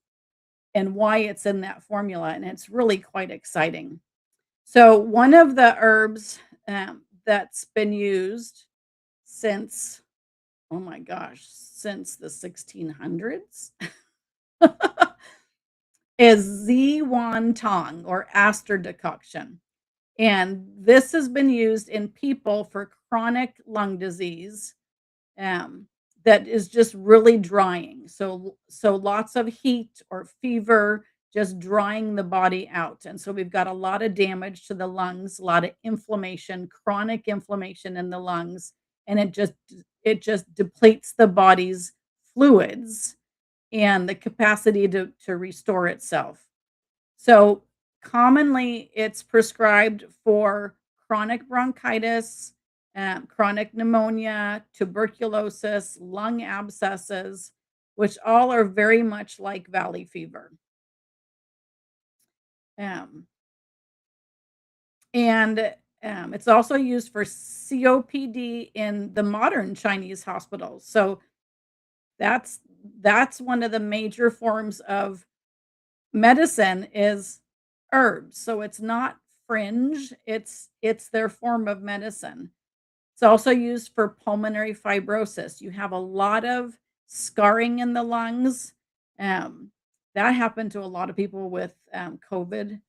and why it's in that formula. And it's really quite exciting. So, one of the herbs that's been used since, oh my gosh, since the 1600s is Ziwan Tong or aster decoction. And this has been used in people for chronic lung disease, um, that is just really drying. So lots of heat or fever, just drying the body out. And so we've got a lot of damage to the lungs, a lot of inflammation, chronic inflammation in the lungs, and it just depletes the body's fluids and the capacity to restore itself. So commonly, it's prescribed for chronic bronchitis, chronic pneumonia, tuberculosis, lung abscesses, which all are very much like valley fever. Um, and it's also used for COPD in the modern Chinese hospitals. So that's that's one of the major forms of medicine is herbs, so it's not fringe, it's their form of medicine. It's also used for pulmonary fibrosis. You have a lot of scarring in the lungs. Um, that happened to a lot of people with COVID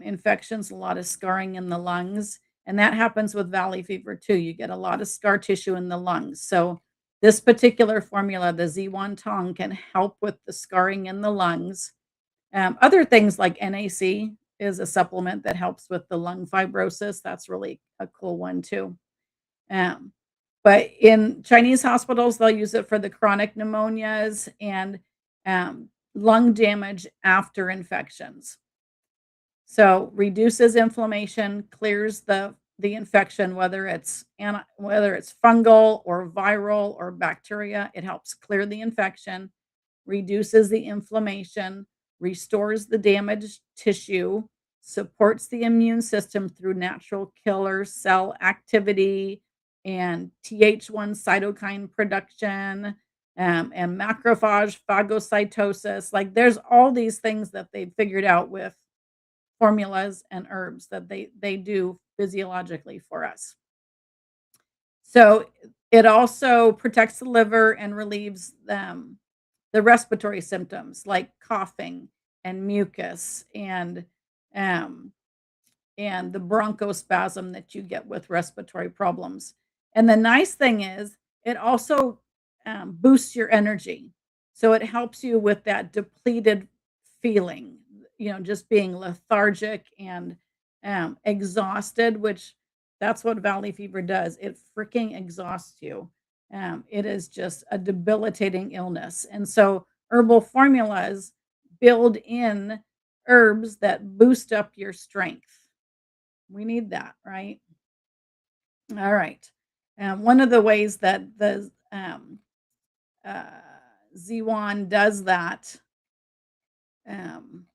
infections, a lot of scarring in the lungs. And that happens with valley fever too. You get a lot of scar tissue in the lungs. So, this particular formula, the Z1 Tong, can help with the scarring in the lungs. Other things like NAC is a supplement that helps with the lung fibrosis. That's really a cool one too. Um, but in Chinese hospitals, they'll use it for the chronic pneumonias and lung damage after infections. So reduces inflammation, clears the infection, whether it's fungal or viral or bacteria. It helps clear the infection, reduces the inflammation, restores the damaged tissue, supports the immune system through natural killer cell activity and Th1 cytokine production, and macrophage phagocytosis. Like there's all these things that they figured out with formulas and herbs that they do physiologically for us. So it also protects the liver and relieves the respiratory symptoms like coughing and mucus um, and the bronchospasm that you get with respiratory problems. And the nice thing is, it also boosts your energy. So it helps you with that depleted feeling, just being lethargic and exhausted, which that's what valley fever does. It freaking exhausts you. It is just a debilitating illness. And so herbal formulas build in herbs that boost up your strength. We need that, right? All right. One of the ways that uh, Z1 does that, um,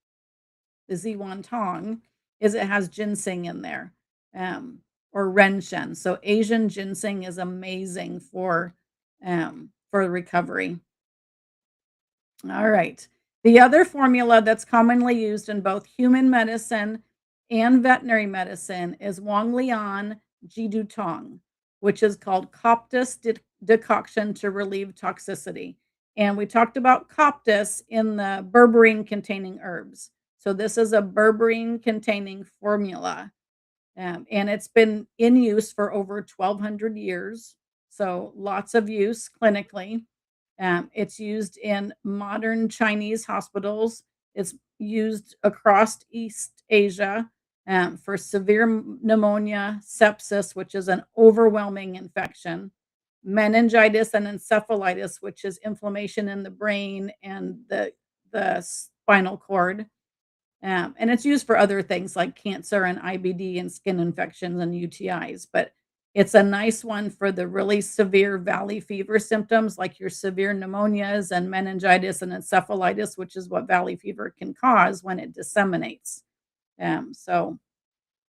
the Z1 Tong, is it has ginseng in there, or renshen. So Asian ginseng is amazing for recovery. All right. The other formula that's commonly used in both human medicine and veterinary medicine is Wang Lian Jidu Tong, which is called Coptis decoction to relieve toxicity. And we talked about Coptis in the berberine containing herbs. So this is a berberine containing formula, and it's been in use for over 1,200 years. So lots of use clinically. It's used in modern Chinese hospitals. It's used across East Asia for severe pneumonia, sepsis, which is an overwhelming infection, meningitis and encephalitis, which is inflammation in the brain and the spinal cord. And it's used for other things like cancer and IBD and skin infections and UTIs, but it's a nice one for the really severe valley fever symptoms, like your severe pneumonias and meningitis and encephalitis, which is what valley fever can cause when it disseminates. So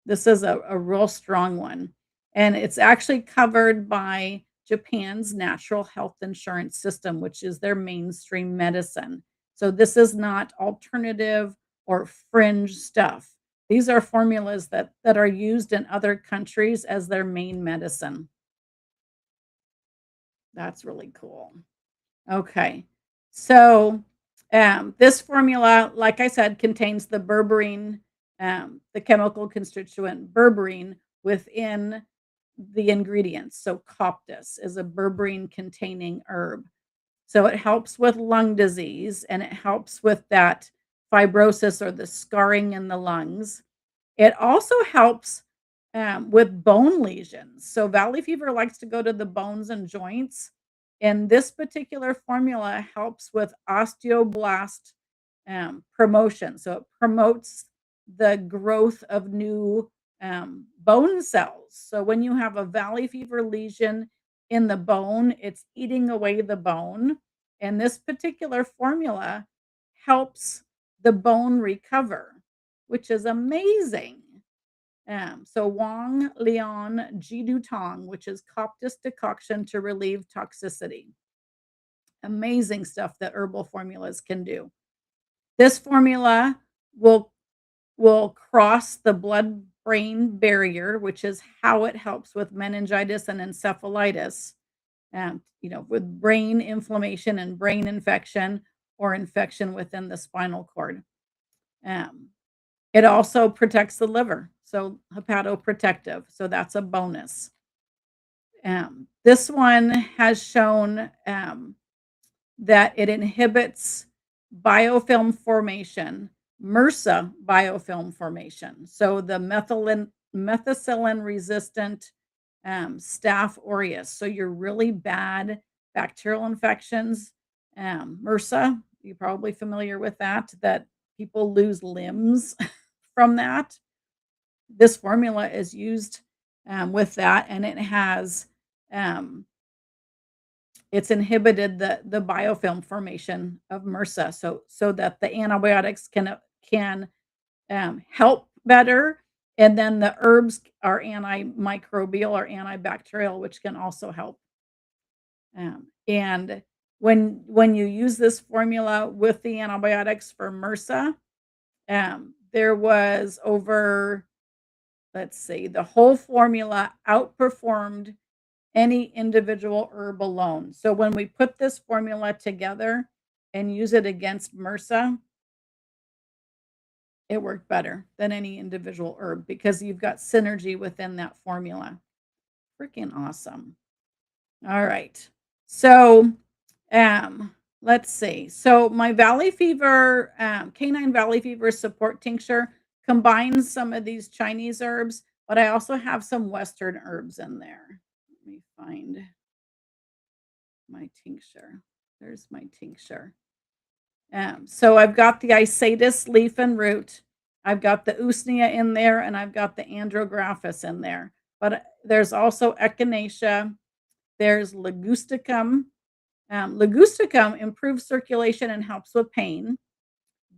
this is a real strong one, and it's actually covered by Japan's natural health insurance system, which is their mainstream medicine. So this is not alternative or fringe stuff. These are formulas that are used in other countries as their main medicine. That's really cool. Okay. So, this formula, like I said, contains the berberine, the chemical constituent berberine within the ingredients. So, coptis is a berberine containing herb. So, it helps with lung disease and it helps with that fibrosis or the scarring in the lungs. It also helps, with bone lesions. So valley fever likes to go to the bones and joints, and this particular formula helps with osteoblast, promotion. So it promotes the growth of new, bone cells. So when you have a valley fever lesion in the bone, it's eating away the bone, and this particular formula helps the bone recover, which is amazing. So Wang Lian Jidu Tong, which is Coptis decoction to relieve toxicity. Amazing stuff that herbal formulas can do. This formula will will cross the blood brain barrier, which is how it helps with meningitis and encephalitis. With brain inflammation and brain infection or infection within the spinal cord. Um, It also protects the liver, so hepatoprotective, so that's a bonus. This one has shown, that it inhibits biofilm formation, MRSA biofilm formation, so the methicillin-resistant, Staph aureus, so your really bad bacterial infections, MRSA, you're probably familiar with that people lose limbs from that. This formula is used, with that, and um, it's inhibited the biofilm formation of MRSA, so that the antibiotics can help better, and then the herbs are antimicrobial or antibacterial, which can also help. And when you use this formula with the antibiotics for MRSA, there was over, let's see, the whole formula outperformed any individual herb alone. So when we put this formula together and use it against MRSA, it worked better than any individual herb because you've got synergy within that formula. Freaking awesome. All right. So, let's see. So my valley fever, canine valley fever support tincture combines some of these Chinese herbs, but I also have some Western herbs in there. Let me find my tincture. There's my tincture. So I've got the Isatis leaf and root. I've got the Usnea in there, and I've got the Andrographis in there. But there's also Echinacea. There's Ligusticum. Ligusticum improves circulation and helps with pain.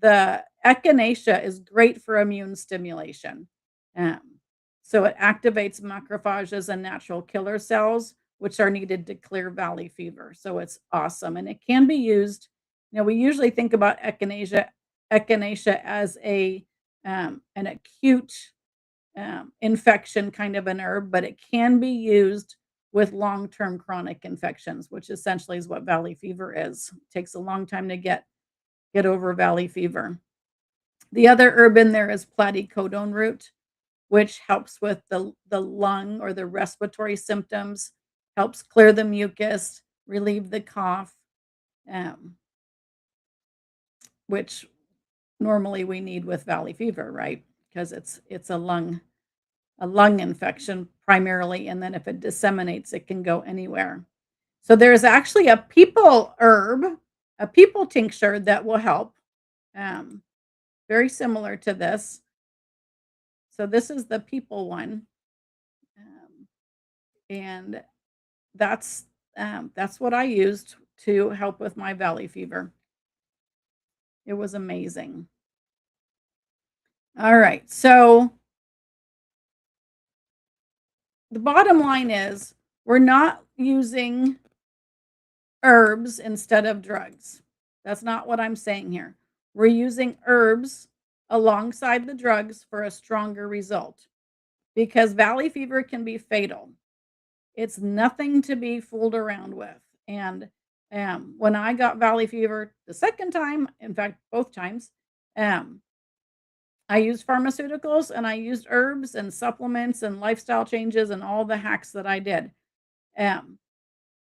The Echinacea is great for immune stimulation. Um, so it activates macrophages and natural killer cells, which are needed to clear valley fever. So it's awesome. And it can be used. We usually think about echinacea as an acute infection kind of an herb, but it can be used with long-term chronic infections, which essentially is what valley fever is. It takes a long time to get over valley fever. The other herb in there is platycodone root, which helps with the lung or the respiratory symptoms, helps clear the mucus, relieve the cough, um, which normally we need with valley fever, right? Because it's a lung infection primarily, and then if it disseminates, it can go anywhere. So there's actually a people herb, a people tincture that will help. um, very similar to this. So this is the people one, um, and that's that's what I used to help with my valley fever. It was amazing. All right, so the bottom line is we're not using herbs instead of drugs. That's not what I'm saying here. We're using herbs alongside the drugs for a stronger result because valley fever can be fatal. It's nothing to be fooled around with. And when I got valley fever the second time, in fact, both times, um, I used pharmaceuticals and I used herbs and supplements and lifestyle changes and all the hacks that I did. Um,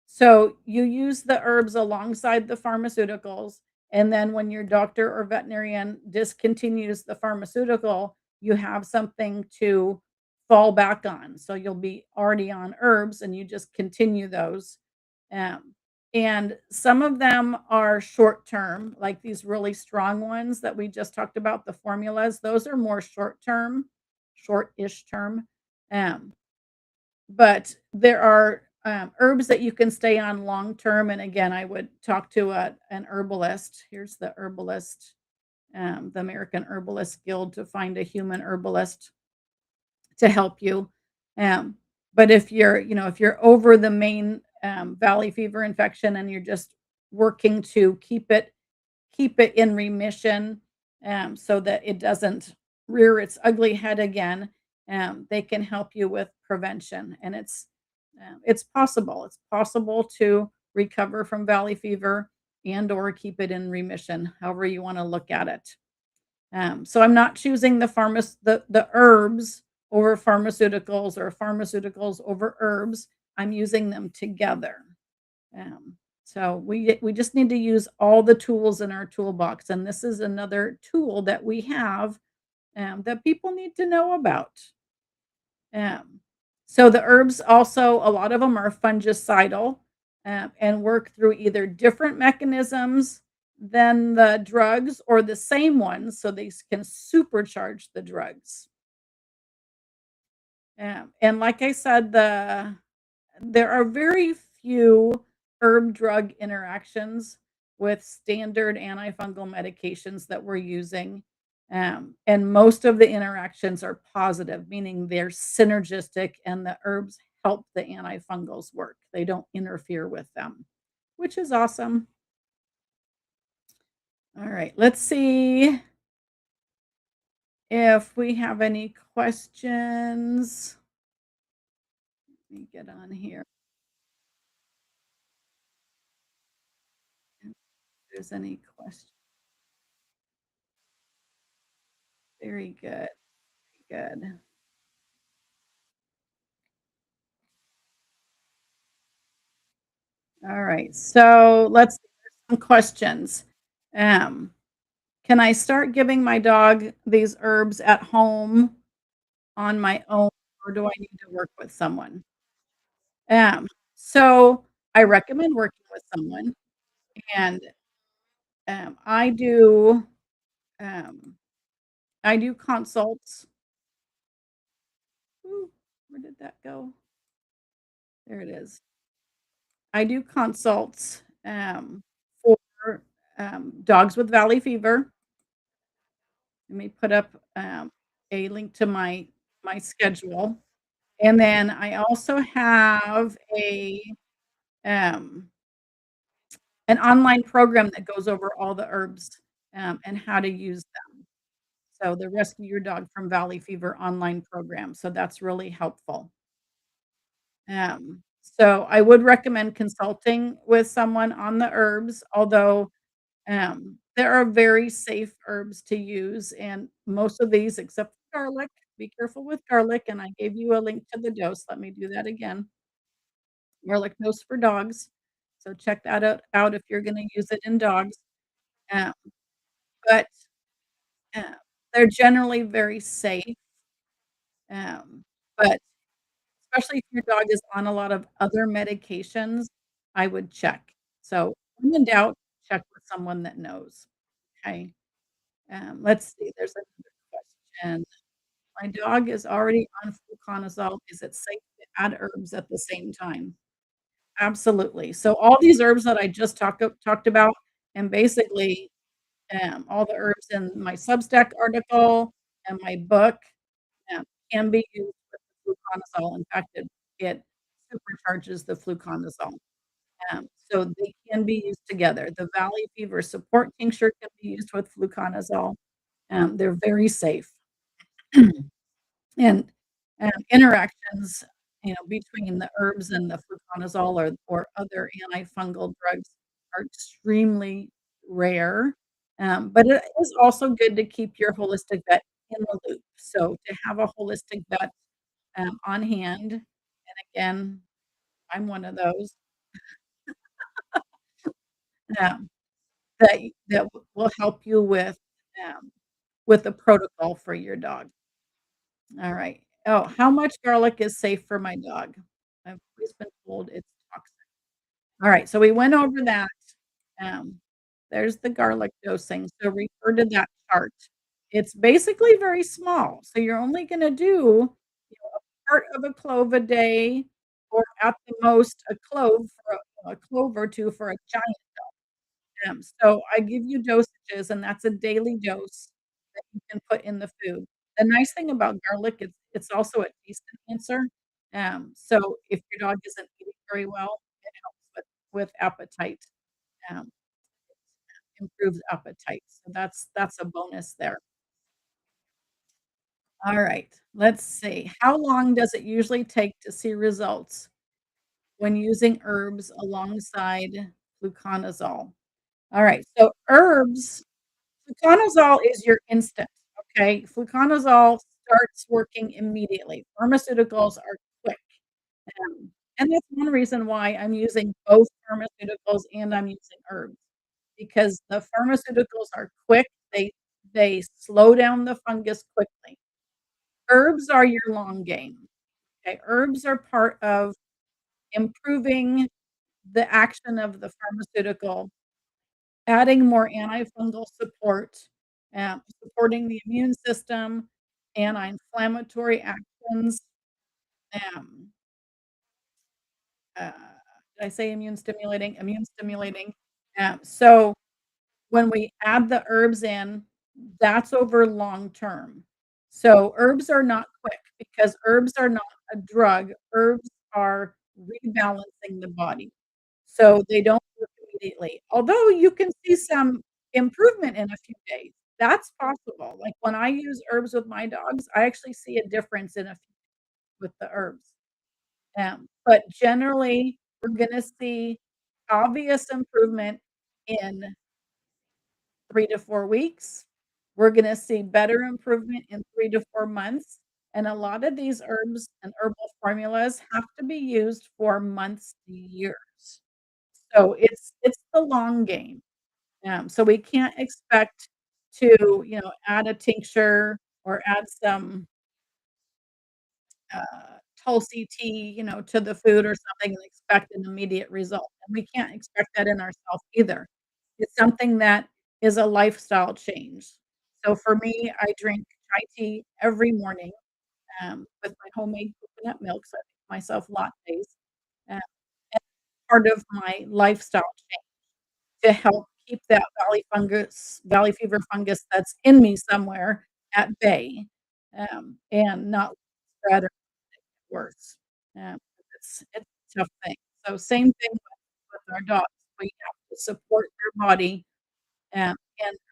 so you use the herbs alongside the pharmaceuticals, and then when your doctor or veterinarian discontinues the pharmaceutical, you have something to fall back on. So you'll be already on herbs and you just continue those. Um, and some of them are short term, like these really strong ones that we just talked about, the formulas. Those are more short term, short-ish term. Um, but there are, herbs that you can stay on long term, and again, I would talk to an herbalist. Here's the herbalist, the American Herbalist Guild to find a human herbalist to help you. Um, but if you're, if you're over the main, valley fever infection and you're just working to keep it in remission, so that it doesn't rear its ugly head again. They can help you with prevention, and it's possible. It's possible to recover from valley fever and or keep it in remission, however you want to look at it. So I'm not choosing the herbs over pharmaceuticals or pharmaceuticals over herbs. I'm using them together. Um, so we just need to use all the tools in our toolbox, and this is another tool that we have, that people need to know about. Um, so the herbs also, a lot of them are fungicidal, and work through either different mechanisms than the drugs or the same ones, so they can supercharge the drugs. And like I said, there are very few herb drug interactions with standard antifungal medications that we're using. And most of the interactions are positive, meaning they're synergistic and the herbs help the antifungals work. They don't interfere with them, which is awesome. All right, let's see if we have any questions. Let me get on here. If there's any questions. Very good. Good. All right. So let's see, some questions. Um, can I start giving my dog these herbs at home on my own, or do I need to work with someone? Um, so I recommend working with someone, and I do um, I do consults. Ooh, where did that go? There it is. I do consults for dogs with valley fever. Let me put up, a link to my schedule, and then I also have um, an online program that goes over all the herbs, and how to use them. So, the Rescue Your Dog from Valley Fever online program, so that's really helpful. So I would recommend consulting with someone on the herbs, although there are very safe herbs to use, and most of these, except for garlic, be careful with garlic, and I gave you a link to the dose. Let me do that again. Garlic dose for dogs. So check that out if you're gonna use it in dogs. Um, but, uh, they're generally very safe, um, but especially if your dog is on a lot of other medications, I would check. So when in doubt, check with someone that knows, okay? Let's see, there's another question. My dog is already on fluconazole. Is it safe to add herbs at the same time? Absolutely. So all these herbs that I just talked about, and basically, all the herbs in my Substack article and my book, um, can be used with the fluconazole. In fact, it supercharges the fluconazole. So they can be used together. The valley fever support tincture can be used with fluconazole. They're very safe. And, interactions, between the herbs and the fluconazole or other antifungal drugs are extremely rare, but it is also good to keep your holistic vet in the loop. So to have a holistic vet, on hand, and again, I'm one of those, um, that will help you with the protocol for your dog. Alright. Oh, how much garlic is safe for my dog? I've always been told it's toxic. Alright, so we went over that. Um, there's the garlic dosing, so refer to that chart. It's basically very small, so you're only gonna do, a part of a clove a day, or at the most, a clove for a clove or 2 for a giant. So I give you dosages, and that's a daily dose that you can put in the food. The nice thing about garlic, it's also a taste enhancer. So if your dog isn't eating very well, it helps with appetite. Um, it improves appetite, so that's a bonus there. Alright, let's see. How long does it usually take to see results when using herbs alongside fluconazole? Alright, so herbs fluconazole is your instant, okay? Fluconazole starts working immediately. Pharmaceuticals are quick, and that's one reason why I'm using both pharmaceuticals and I'm using herbs, because the pharmaceuticals are quick, they slow down the fungus quickly. Herbs are your long game, okay? Herbs are part of improving the action of the pharmaceutical, adding more antifungal support, supporting the immune system, anti-inflammatory actions, um, uh, did I say immune stimulating? Immune stimulating. So when we add the herbs in, that's over long term. So herbs are not quick because herbs are not a drug. Herbs are rebalancing the body. So they don't work immediately. Although you can see some improvement in a few days. That's possible. Like when I use herbs with my dogs, I actually see a difference in a few with the herbs. But generally, we're gonna see obvious improvement in 3 to 4 weeks. We're gonna see better improvement in 3 to 4 months, and a lot of these herbs and herbal formulas have to be used for months to years. So it's the long game. So we can't expect to, add a tincture or add some Tulsi tea, to the food or something and expect an immediate result, and we can't expect that in ourselves either. It's something that is a lifestyle change. So for me, I drink chai tea every morning, with my homemade coconut milk, so I make myself lattes, and part of my lifestyle to help keep that valley fever fungus that's in me somewhere at bay, and not spread or get worse. Um, it's a tough thing. So same thing with our dogs. We have to support their body, and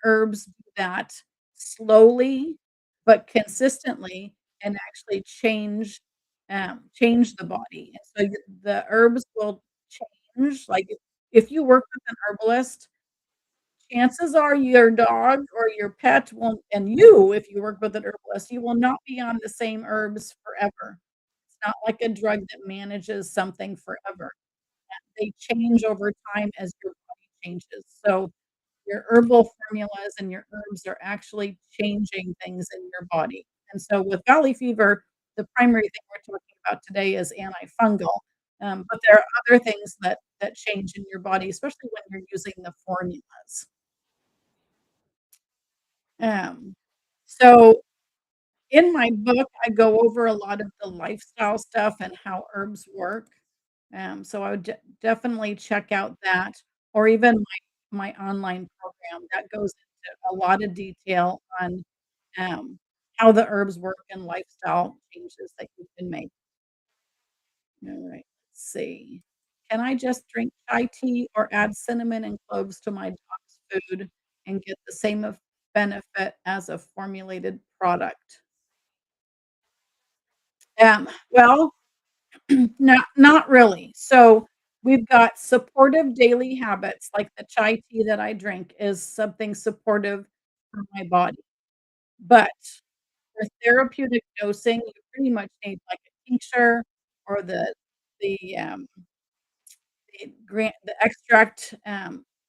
herbs do that slowly but consistently and actually change the body. And so the herbs will change, like, if you work with an herbalist, chances are your dog or your pet won't, and you, if you work with an herbalist, you will not be on the same herbs forever. It's not like a drug that manages something forever. They change over time as your body changes. So your herbal formulas and your herbs are actually changing things in your body. And so with valley fever, the primary thing we're talking about today is antifungal, but there are other things that change in your body, especially when you're using the formulas. Um, so in my book, I go over a lot of the lifestyle stuff and how herbs work. So I would definitely check out that, or even my online program that goes into a lot of detail on how the herbs work and lifestyle changes that you can make. All right, let's see. Can I just drink chai tea or add cinnamon and cloves to my dog's food and get the same benefit as a formulated product? Well, not really. So, we've got supportive daily habits, like the chai tea that I drink is something supportive for my body. But for therapeutic dosing, you pretty much need, like, a tincture or the extract,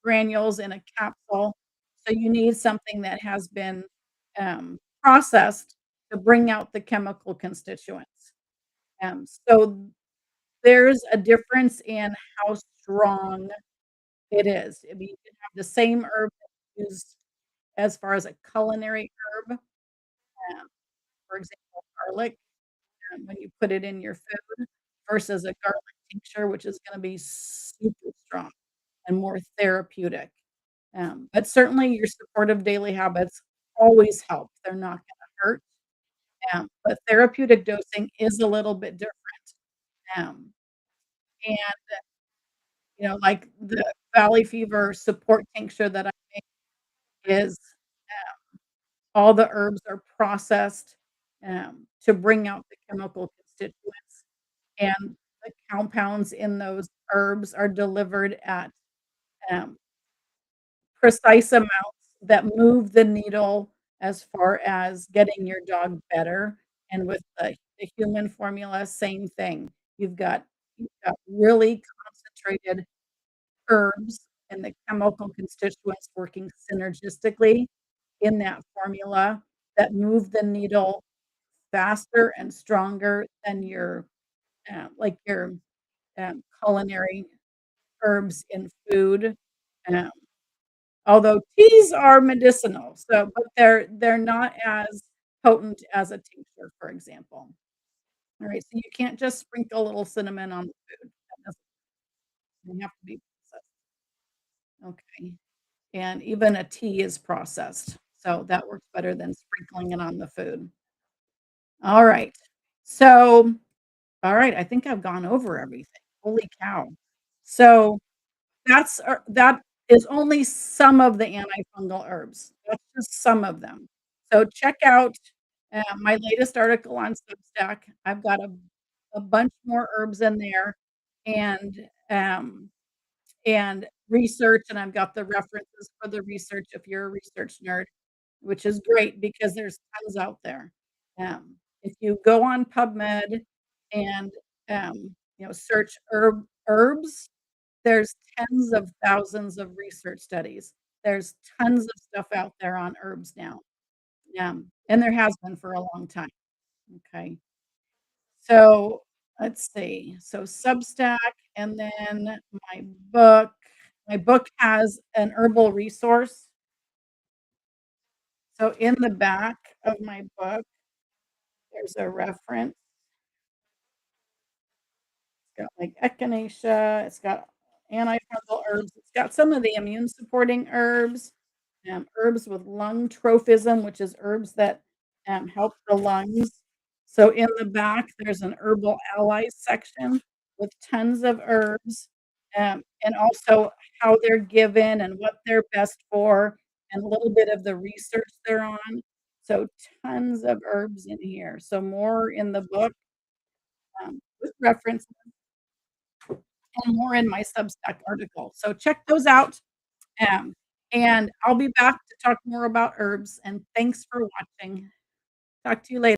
granules in a capsule. So you need something that has been, processed to bring out the chemical constituents. So there's a difference in how strong it is. I mean, you can have the same herb that's used as far as a culinary herb, for example, garlic, when you put it in your food versus a garlic tincture, which is gonna be super strong and more therapeutic. But certainly your supportive daily habits always help. They're not gonna hurt, but therapeutic dosing is a little bit different. Um, and, like the valley fever support tincture that I make is, all the herbs are processed, to bring out the chemical constituents, and the compounds in those herbs are delivered at, um precise amounts that move the needle as far as getting your dog better, and with the human formula, same thing. You've got really concentrated herbs and the chemical constituents working synergistically in that formula that move the needle faster and stronger than your culinary herbs in food, um although teas are medicinal, but they're not as potent as a tincture, for example. Alright, so you can't just sprinkle a little cinnamon on the food. That doesn't they have to be processed. Okay, and even a tea is processed, so that works better than sprinkling it on the food. Alright. So, alright, I think I've gone over everything. Holy cow. So that is only some of the antifungal herbs. That's just some of them. So check out, my latest article on Substack. I've got a bunch more herbs in there and, research, and I've got the references for the research if you're a research nerd, which is great because there's tons out there. If you go on PubMed and, search herbs, there's tens of thousands of research studies. There's tons of stuff out there on herbs now. And there has been for a long time, okay? So, let's see. So Substack and then my book. My book has an herbal resource. So in the back of my book, there's a reference. It's got, like, echinacea, it's got antifungal herbs, it's got some of the immune supporting herbs, herbs with lung trophism, which is herbs that, help the lungs. So in the back, there's an herbal allies section with tons of herbs, and also how they're given and what they're best for, and a little bit of the research they're on. So tons of herbs in here. So more in the book, with references and more in my Substack article. So check those out. Um, and I'll be back to talk more about herbs, and thanks for watching. Talk to you later.